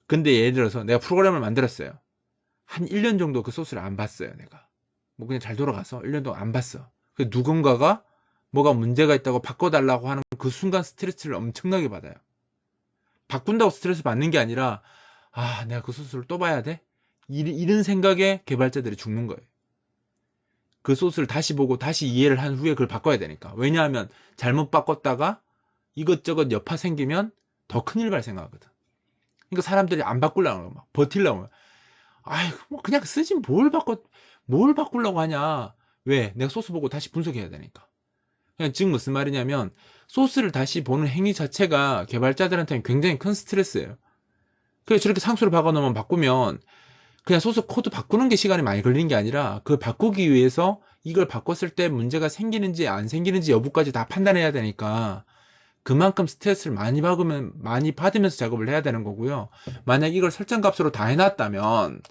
근데 예를 들어서 내가 프로그램을 만들었어요. 한 1년 정도 그 소스를 안 봤어요. 내가 뭐 그냥 잘 돌아가서 1년 동안 안 봤어. 누군가가 뭐가 문제가 있다고 바꿔달라고 하는 그 순간 스트레스를 엄청나게 받아요. 바꾼다고 스트레스 받는 게 아니라 내가 그 소스를 또 봐야 돼? 이런 생각에 개발자들이 죽는 거예요. 그 소스를 다시 보고 다시 이해를 한 후에 그걸 바꿔야 되니까. 왜냐하면 잘못 바꿨다가 이것저것 여파 생기면 더 큰일 발생하거든. 그러니까 사람들이 안 바꾸려고 막 버틸려고. 뭐 그냥 쓰지 뭘 바꾸려고 하냐. 왜? 내가 소스 보고 다시 분석해야 되니까. 그냥 즉 무슨 말이냐면 소스를 다시 보는 행위 자체가 개발자들한테는 굉장히 큰 스트레스예요. 그래서 저렇게 상수를 박아놓으면 바꾸면 그냥 소스 코드 바꾸는 게 시간이 많이 걸리는 게 아니라 그걸 바꾸기 위해서 이걸 바꿨을 때 문제가 생기는지 안 생기는지 여부까지 다 판단해야 되니까 그만큼 스트레스를 많이 받으면서 작업을 해야 되는 거고요. 만약 이걸 설정 값으로 다 해놨다면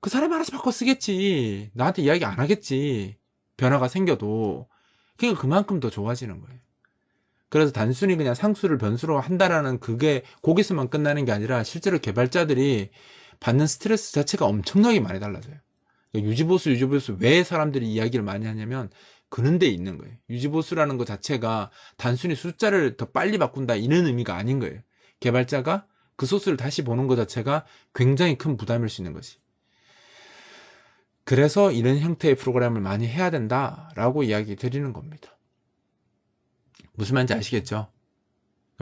그 사람이 알아서 바꿔 쓰겠지. 나한테 이야기 안 하겠지. 변화가 생겨도. 그러니까 그만큼 더 좋아지는 거예요. 그래서 단순히 그냥 상수를 변수로 한다라는 그게 거기서만 끝나는 게 아니라 실제로 개발자들이 받는 스트레스 자체가 엄청나게 많이 달라져요. 그러니까 유지보수 왜 사람들이 이야기를 많이 하냐면 그런 데 있는 거예요. 유지보수라는 것 자체가 단순히 숫자를 더 빨리 바꾼다 이런 의미가 아닌 거예요. 개발자가 그 소스를 다시 보는 것 자체가 굉장히 큰 부담일 수 있는 거지. 그래서 이런 형태의 프로그램을 많이 해야 된다라고 이야기 드리는 겁니다. 무슨 말인지 아시겠죠?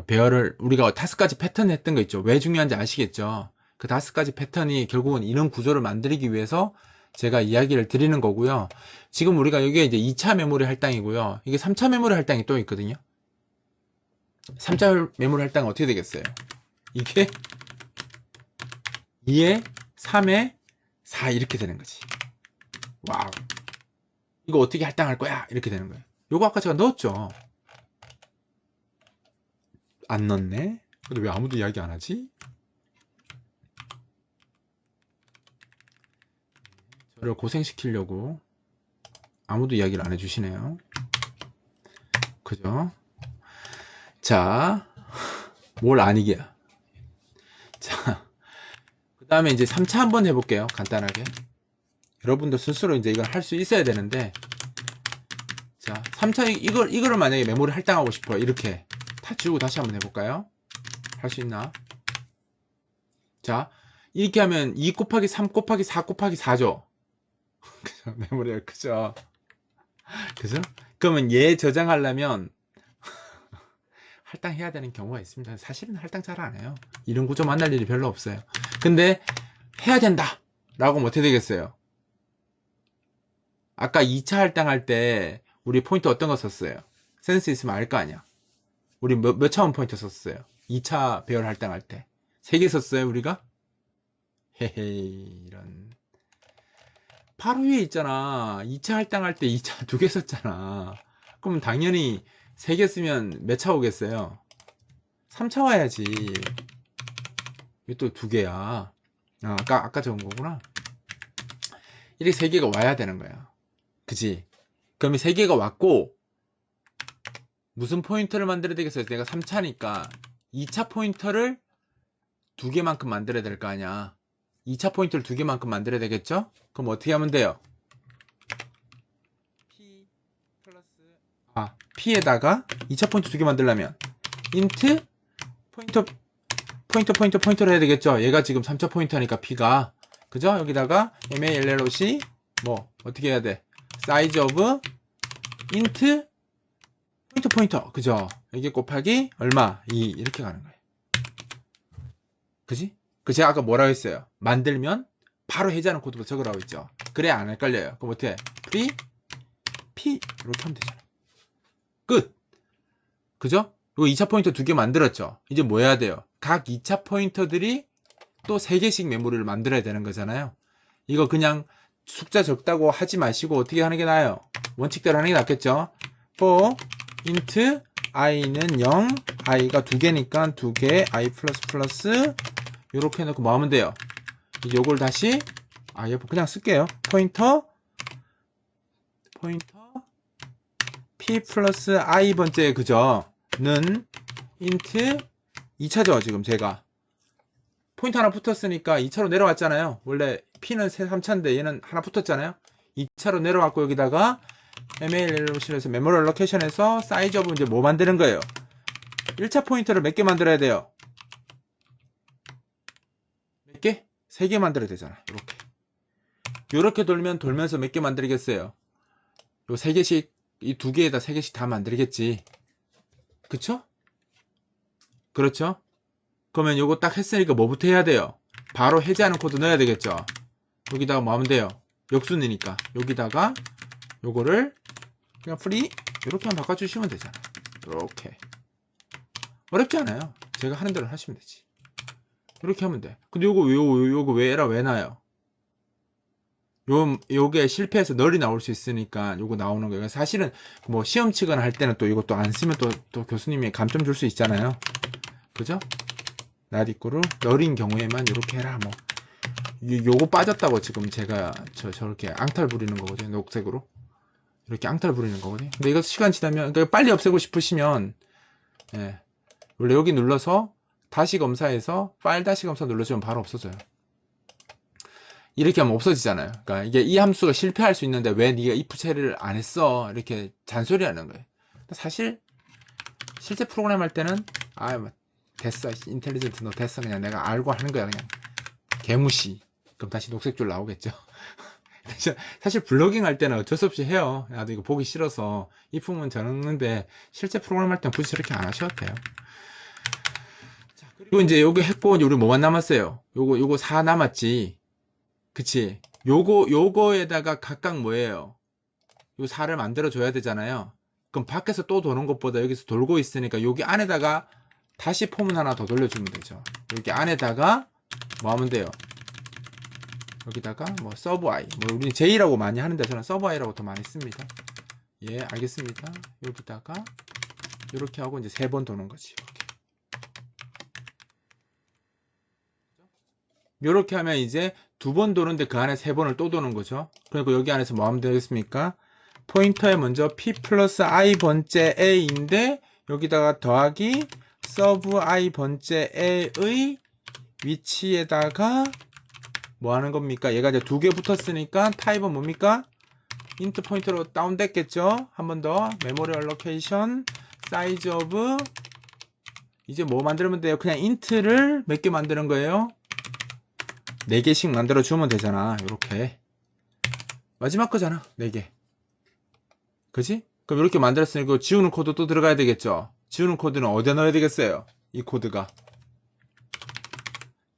배열을 우리가 5가지 패턴 했던 거 있죠. 왜 중요한지 아시겠죠? 그 5가지 패턴이 결국은 이런 구조를 만들기 위해서 제가 이야기를 드리는 거고요. 지금 우리가 여기에 이제 2차 메모리 할당이고요. 이게 3차 메모리 할당이 또 있거든요. 3차 메모리 할당은 어떻게 되겠어요? 이게 2에 3에 4 이렇게 되는 거지. 와우. 이거 어떻게 할당할 거야? 이렇게 되는 거예요. 요거 아까 제가 넣었죠. 안 넣었네. 근데 왜 아무도 이야기 안 하지? 저를 고생시키려고 아무도 이야기를 안 해주시네요. 그죠? 자, 뭘 아니게야. 자, 그 다음에 이제 3차 한번 해볼게요. 간단하게. 여러분들 스스로 이제 이걸 할 수 있어야 되는데, 자, 3차 이거를 만약에 메모리 할당하고 싶어요. 이렇게 다 지우고 다시 한번 해볼까요? 할 수 있나? 자, 이렇게 하면 2 곱하기 3 곱하기 4 곱하기 4죠. 그죠? 메모리가 크죠? 그죠? 그러면 얘 저장하려면 할당해야 되는 경우가 있습니다. 사실은 할당 잘 안 해요. 이런 구조 만날 일이 별로 없어요. 근데 해야 된다 라고 하면 어떻게 되겠어요? 아까 2차 할당할 때 우리 포인트 어떤 거 썼어요? 센스 있으면 알 거 아니야. 우리 몇 차원 포인트 썼어요? 2차 배열 할당할 때 3개 썼어요 우리가? 헤헤이 이런. 바로 위에 있잖아. 2차 할당할 때 2차 2개 썼잖아. 그럼 당연히 3개 쓰면 몇 차 오겠어요? 3차 와야지. 이게 또 2개야. 아까 적은 거구나. 이렇게 3개가 와야 되는 거야. 그치? 그럼 3개가 왔고, 무슨 포인터를 만들어야 되겠어요? 내가 3차니까 2차 포인터를 2개만큼 만들어야 될 거 아니야. 2차 포인터를 2개만큼 만들어야 되겠죠? 그럼 어떻게 하면 돼요? P 플러스 P에다가 2차 포인터 2개 만들려면 int 포인터를 해야 되겠죠? 얘가 지금 3차 포인터니까 P가 그죠? 여기다가 malloc 뭐 어떻게 해야 돼? size of int 포인터 그죠? 이게 곱하기 얼마? 2 이렇게 가는 거예요. 그지? 그 제가 아까 뭐라고 했어요? 만들면 바로 해제하는 코드로 적으라고 했죠. 그래야 안 헷갈려요. 그럼 어떻게 해? P 이렇게 하면 되잖아. 끝! 그죠? 이거 2차 포인터 2개 만들었죠. 이제 뭐 해야 돼요? 각 2차 포인터들이 또 3개씩 메모리를 만들어야 되는 거잖아요. 이거 그냥 숫자 적다고 하지 마시고 어떻게 하는 게 나아요? 원칙대로 하는 게 낫겠죠? for int i는 0, i가 2개니까 2개, i 플러스 이렇게 해놓고 뭐 하면 돼요? 이제 요걸 다시 그냥 쓸게요. 포인터 p 플러스 i 번째 그죠? 는 int 2차죠 지금 제가 포인트 하나 붙었으니까 2차로 내려왔잖아요. 원래 p는 3차인데 얘는 하나 붙었잖아요. 2차로 내려왔고 여기다가 mallocation에서 메모리 알로케이션에서 사이즈 오브 이제 뭐 만드는 거예요? 1차 포인터를 몇 개 만들어야 돼요? 몇 개? 3개 만들어야 되잖아. 이렇게 돌면서 몇 개 만들겠어요? 요 3개씩 이 2개에다 3개씩 다 만들겠지. 그쵸? 그렇죠? 그러면 요거 딱 했으니까 뭐부터 해야 돼요? 바로 해제하는 코드 넣어야 되겠죠? 여기다가 뭐 하면 돼요? 역순이니까 여기다가 요거를 그냥 free 이렇게만 바꿔주시면 되잖아. 이렇게 어렵지 않아요. 제가 하는 대로 하시면 되지. 이렇게 하면 돼. 근데 요거 왜 에러 왜 나요? 요게 실패해서 널이 나올 수 있으니까 요거 나오는 거예요. 사실은 뭐 시험 치거나 할 때는 또 이것도 안 쓰면 또 교수님이 감점 줄 수 있잖아요. 그죠? 날 이꼬를 널인 경우에만 이렇게 해라. 뭐 요거 빠졌다고 지금 제가 저렇게 앙탈 부리는 거거든요. 녹색으로 이렇게 앙탈 부리는 거거든요. 근데 이거 시간 지나면 그러니까 빨리 없애고 싶으시면 예, 원래 여기 눌러서 다시 검사해서 파일 다시 검사 눌러주면 바로 없어져요. 이렇게 하면 없어지잖아요. 그러니까 이게 이 함수가 실패할 수 있는데 왜 네가 if 처리를 안 했어? 이렇게 잔소리하는 거예요. 사실 실제 프로그램 할 때는 뭐 됐어, 인텔리전트 너 됐어, 그냥 내가 알고 하는 거야, 그냥 개무시. 그럼 다시 녹색줄 나오겠죠. 사실 블로깅 할 때는 어쩔 수 없이 해요. 나도 이거 보기 싫어서 if문 적는데 실제 프로그램 할 때는 굳이 저렇게 안 하셔도 돼요. 자, 그리고 이제 요거 했고 우리 뭐만 남았어요? 요거 4 남았지. 그치? 요거에다가 각각 뭐예요? 요 4를 만들어 줘야 되잖아요. 그럼 밖에서 또 도는 것보다 여기서 돌고 있으니까 여기 안에다가 다시 폼은 하나 더 돌려주면 되죠. 여기 안에다가 뭐 하면 돼요? 여기다가 뭐 서브 i, 뭐 우리 j라고 많이 하는데 저는 서브 i라고 더 많이 씁니다. 예, 알겠습니다. 여기다가 이렇게 하고 이제 3번 도는 거지. 이렇게 하면 이제 2번 도는데 그 안에 3번을 또 도는 거죠. 그리고 여기 안에서 뭐 하면 되겠습니까? 포인터에 먼저 p 플러스 i 번째 a인데 여기다가 더하기 서브 i 번째 a의 위치에다가 뭐 하는 겁니까? 얘가 이제 2개 붙었으니까 타입은 뭡니까? 인트 포인터로 다운됐겠죠? 한 번 더 메모리 알로케이션 사이즈 오브 이제 뭐 만들면 돼요? 그냥 인트를 몇 개 만드는 거예요? 4개씩 만들어 주면 되잖아. 이렇게 마지막 거잖아. 4개. 그지? 그럼 이렇게 만들었으니까 지우는 코드 또 들어가야 되겠죠? 지우는 코드는 어디에 넣어야 되겠어요? 이 코드가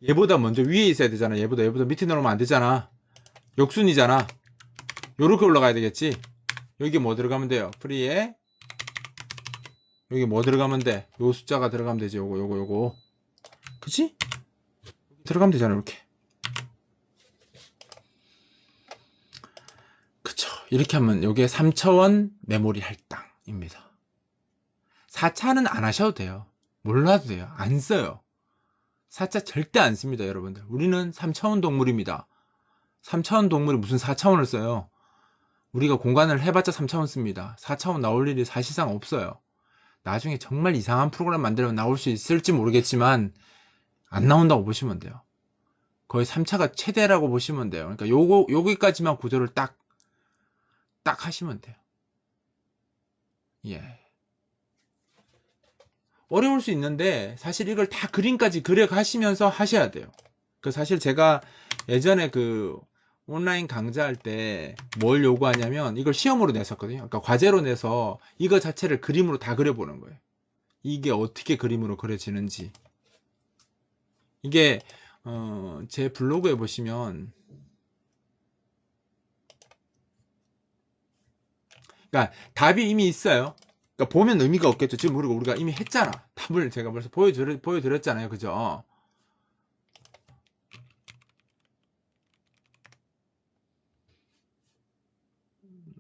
얘보다 먼저 위에 있어야 되잖아. 얘보다 밑에 넣으면 안 되잖아. 역순이잖아. 요렇게 올라가야 되겠지? 여기 뭐 들어가면 돼요? 프리에 여기 뭐 들어가면 돼? 요 숫자가 들어가면 되지. 요거 그치? 들어가면 되잖아. 이렇게 그쵸. 이렇게 하면 요게 3차원 메모리 할당입니다. 4차는 안 하셔도 돼요. 몰라도 돼요. 안 써요. 4차 절대 안 씁니다. 여러분들. 우리는 3차원 동물입니다. 3차원 동물이 무슨 4차원을 써요? 우리가 공간을 해봤자 3차원 씁니다. 4차원 나올 일이 사실상 없어요. 나중에 정말 이상한 프로그램 만들면 나올 수 있을지 모르겠지만 안 나온다고 보시면 돼요. 거의 3차가 최대라고 보시면 돼요. 그러니까 여기까지만 구조를 딱 하시면 돼요. 예. 어려울 수 있는데 사실 이걸 다 그림까지 그려 가시면서 하셔야 돼요. 그 사실 제가 예전에 그 온라인 강좌할 때 뭘 요구하냐면 이걸 시험으로 냈었거든요. 그러니까 과제로 내서 이거 자체를 그림으로 다 그려보는 거예요. 이게 어떻게 그림으로 그려지는지. 이게 제 블로그에 보시면 그러니까 답이 이미 있어요. 그러니까 보면 의미가 없겠죠. 지금 우리가 이미 했잖아. 답을 제가 벌써 보여드렸잖아요. 그죠?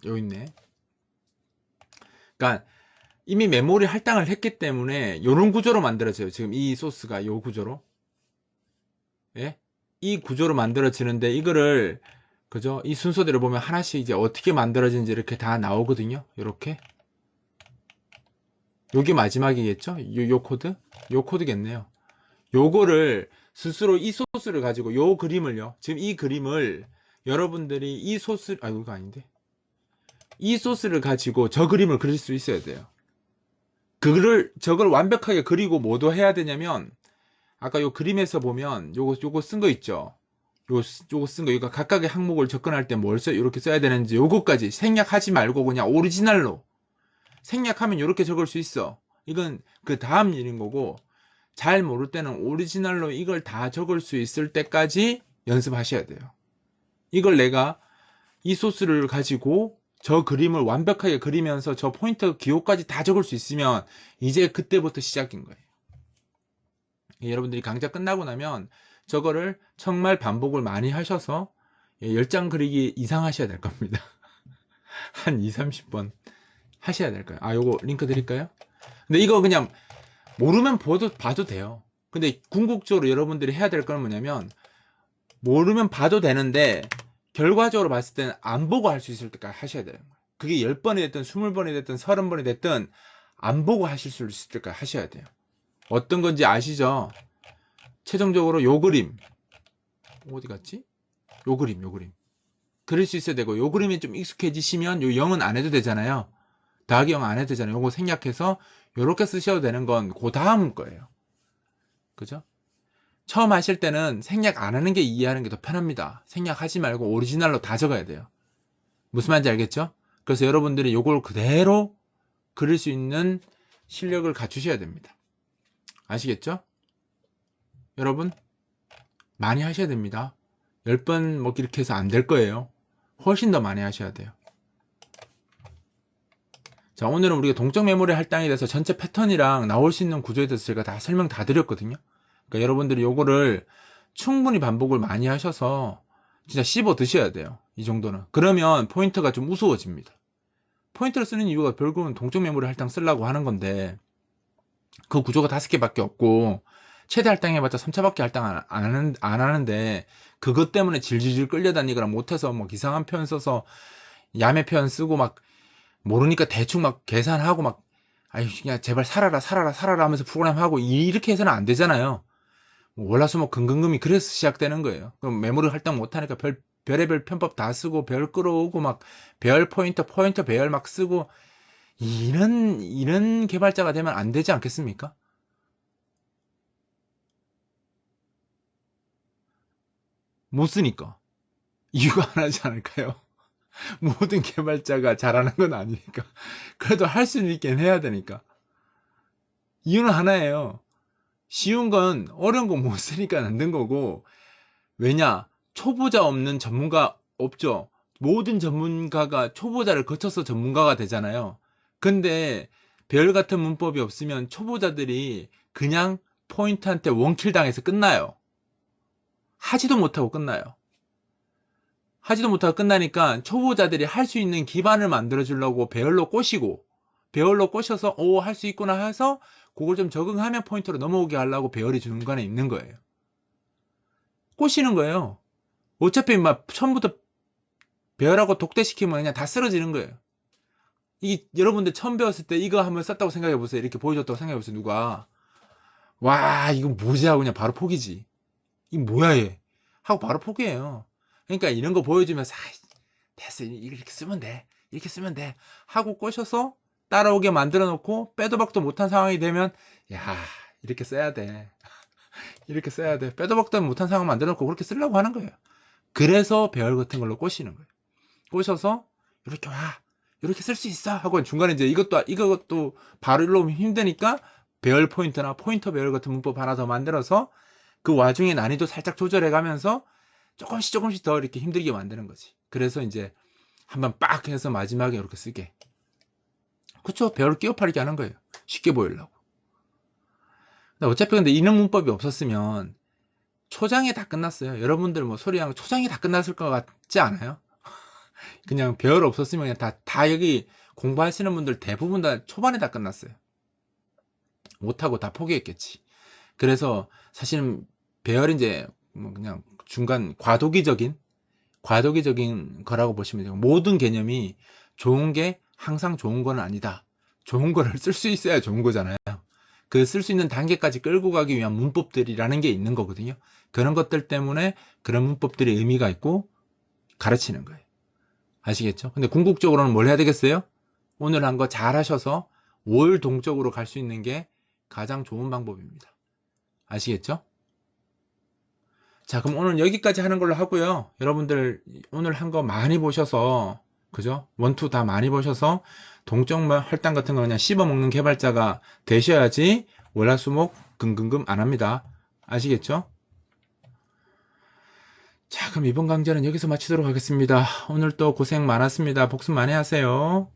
여기 있네. 그러니까 이미 메모리 할당을 했기 때문에 이런 구조로 만들어져요. 지금 이 소스가 이 구조로. 예? 이 구조로 만들어지는데 이거를 그죠? 이 순서대로 보면 하나씩 이제 어떻게 만들어진지 이렇게 다 나오거든요. 이렇게. 요게 마지막이겠죠? 요 코드? 요 코드겠네요. 요거를 스스로 이 소스를 가지고 요 그림을요. 지금 이 그림을 여러분들이 이 소스 이거 아닌데. 이 소스를 가지고 저 그림을 그릴 수 있어야 돼요. 저걸 완벽하게 그리고 뭐도 해야 되냐면 아까 요 그림에서 보면 요거 쓴 거 있죠. 요거 쓴 거, 이거 각각의 항목을 접근할 때 뭘 이렇게 써야 되는지 요거까지 생략하지 말고 그냥 오리지널로 생략하면 이렇게 적을 수 있어. 이건 그 다음 일인 거고 잘 모를 때는 오리지널로 이걸 다 적을 수 있을 때까지 연습하셔야 돼요. 이걸 내가 이 소스를 가지고 저 그림을 완벽하게 그리면서 저 포인터 기호까지 다 적을 수 있으면 이제 그때부터 시작인 거예요. 여러분들이 강좌 끝나고 나면 저거를 정말 반복을 많이 하셔서 10장 그리기 이상 하셔야 될 겁니다. 한 2, 30번 하셔야 될 거예요. 아, 요거 링크 드릴까요? 근데 이거 그냥 모르면 봐도 돼요. 근데 궁극적으로 여러분들이 해야 될 건 뭐냐면, 모르면 봐도 되는데 결과적으로 봤을 때는 안 보고 할 수 있을 때까지 하셔야 돼요. 그게 10번이 됐든 20번이 됐든 30번이 됐든 안 보고 하실 수 있을 때까지 하셔야 돼요. 어떤 건지 아시죠? 최종적으로 요 그림 어디 갔지? 요 그림 그릴 수 있어야 되고, 요 그림이 좀 익숙해지시면 요 0은 안 해도 되잖아요. 더하기 0 안 해도 되잖아요. 요거 생략해서 요렇게 쓰셔도 되는 건 그 다음 거예요. 그죠? 처음 하실 때는 생략 안 하는 게 이해하는 게 더 편합니다. 생략하지 말고 오리지널로 다 적어야 돼요. 무슨 말인지 알겠죠? 그래서 여러분들이 요걸 그대로 그릴 수 있는 실력을 갖추셔야 됩니다. 아시겠죠? 여러분, 많이 하셔야 됩니다. 10번 뭐 이렇게 해서 안 될 거예요. 훨씬 더 많이 하셔야 돼요. 자, 오늘은 우리가 동적 메모리 할당에 대해서 전체 패턴이랑 나올 수 있는 구조에 대해서 제가 다 설명 다 드렸거든요. 그러니까 여러분들이 요거를 충분히 반복을 많이 하셔서 진짜 씹어 드셔야 돼요. 이 정도는. 그러면 포인트가 좀 우스워집니다. 포인트를 쓰는 이유가 결국은 동적 메모리 할당 쓰려고 하는 건데, 그 구조가 5개밖에 없고 최대 할당해봤자 3차밖에 할당 안 하는데, 그것 때문에 질질질 끌려다니거나 못해서 막 이상한 표현 써서 야매 표현 쓰고 막 모르니까 대충 막 계산하고 막, 아유 그냥 제발 살아라 하면서 프로그램하고 이렇게 해서는 안 되잖아요. 월화수목 금금금이 그래서 시작되는 거예요. 그럼 메모리 할당 못하니까 별의별 편법 다 쓰고 별 끌어오고 막 별 포인터 배열 막 쓰고, 이런 개발자가 되면 안 되지 않겠습니까? 못 쓰니까. 이유가 하나지 않을까요? 모든 개발자가 잘하는 건 아니니까. 그래도 할 수는 있긴 해야 되니까. 이유는 하나예요. 쉬운 건 어려운 거 못 쓰니까 안 된 거고, 왜냐? 초보자 없는 전문가 없죠. 모든 전문가가 초보자를 거쳐서 전문가가 되잖아요. 근데 별 같은 문법이 없으면 초보자들이 그냥 포인트한테 원킬 당해서 끝나요. 하지도 못하고 끝나요. 하지도 못하고 끝나니까 초보자들이 할 수 있는 기반을 만들어 주려고 배열로 꼬셔서 오, 할 수 있구나 해서 그걸 좀 적응하면 포인트로 넘어오게 하려고 배열이 중간에 있는 거예요. 꼬시는 거예요. 어차피 막 처음부터 배열하고 독대시키면 그냥 다 쓰러지는 거예요. 이게 여러분들 처음 배웠을 때 이거 한번 썼다고 생각해 보세요. 이렇게 보여줬다고 생각해 보세요. 누가 와 이거 뭐지 하고 그냥 바로 포기지. 이거 뭐야 얘 하고 바로 포기해요. 그러니까 이런 거 보여주면서 됐어 이렇게 쓰면 돼 이렇게 쓰면 돼 하고 꼬셔서 따라오게 만들어 놓고 빼도 박도 못한 상황이 되면, 야 이렇게 써야 돼 이렇게 써야 돼 빼도 박도 못한 상황 만들어 놓고 그렇게 쓰려고 하는 거예요. 그래서 배열 같은 걸로 꼬시는 거예요. 꼬셔서 이렇게 와 이렇게 쓸 수 있어 하고 중간에 이제 이것도 바로 일로 오면 힘드니까 배열 포인트나 포인터 배열 같은 문법 하나 더 만들어서 그 와중에 난이도 살짝 조절해 가면서 조금씩 더 이렇게 힘들게 만드는 거지. 그래서 이제 한번 빡 해서 마지막에 이렇게 쓰게. 그쵸? 배열 끼워파리게 하는 거예요. 쉽게 보이려고. 어차피 근데 이런 문법이 없었으면 초장에 다 끝났어요. 여러분들 뭐 소리하고 초장에 다 끝났을 것 같지 않아요? 그냥 배열 없었으면 그냥 다 여기 공부하시는 분들 대부분 다 초반에 다 끝났어요. 못하고 다 포기했겠지. 그래서 사실은 배열이 이제 뭐 그냥 중간 과도기적인 거라고 보시면 돼요. 모든 개념이 좋은 게 항상 좋은 건 아니다. 좋은 거를 쓸 수 있어야 좋은 거잖아요. 그 쓸 수 있는 단계까지 끌고 가기 위한 문법들이라는 게 있는 거거든요. 그런 것들 때문에 그런 문법들이 의미가 있고 가르치는 거예요. 아시겠죠? 근데 궁극적으로는 뭘 해야 되겠어요? 오늘 한 거 잘 하셔서 월 동적으로 갈 수 있는 게 가장 좋은 방법입니다. 아시겠죠? 자, 그럼 오늘 여기까지 하는 걸로 하고요. 여러분들 오늘 한 거 많이 보셔서, 그죠? 원투 다 많이 보셔서 동적 할당 같은 거 그냥 씹어먹는 개발자가 되셔야지 월화수목 금금금 안 합니다. 아시겠죠? 자, 그럼 이번 강좌는 여기서 마치도록 하겠습니다. 오늘 또 고생 많았습니다. 복습 많이 하세요.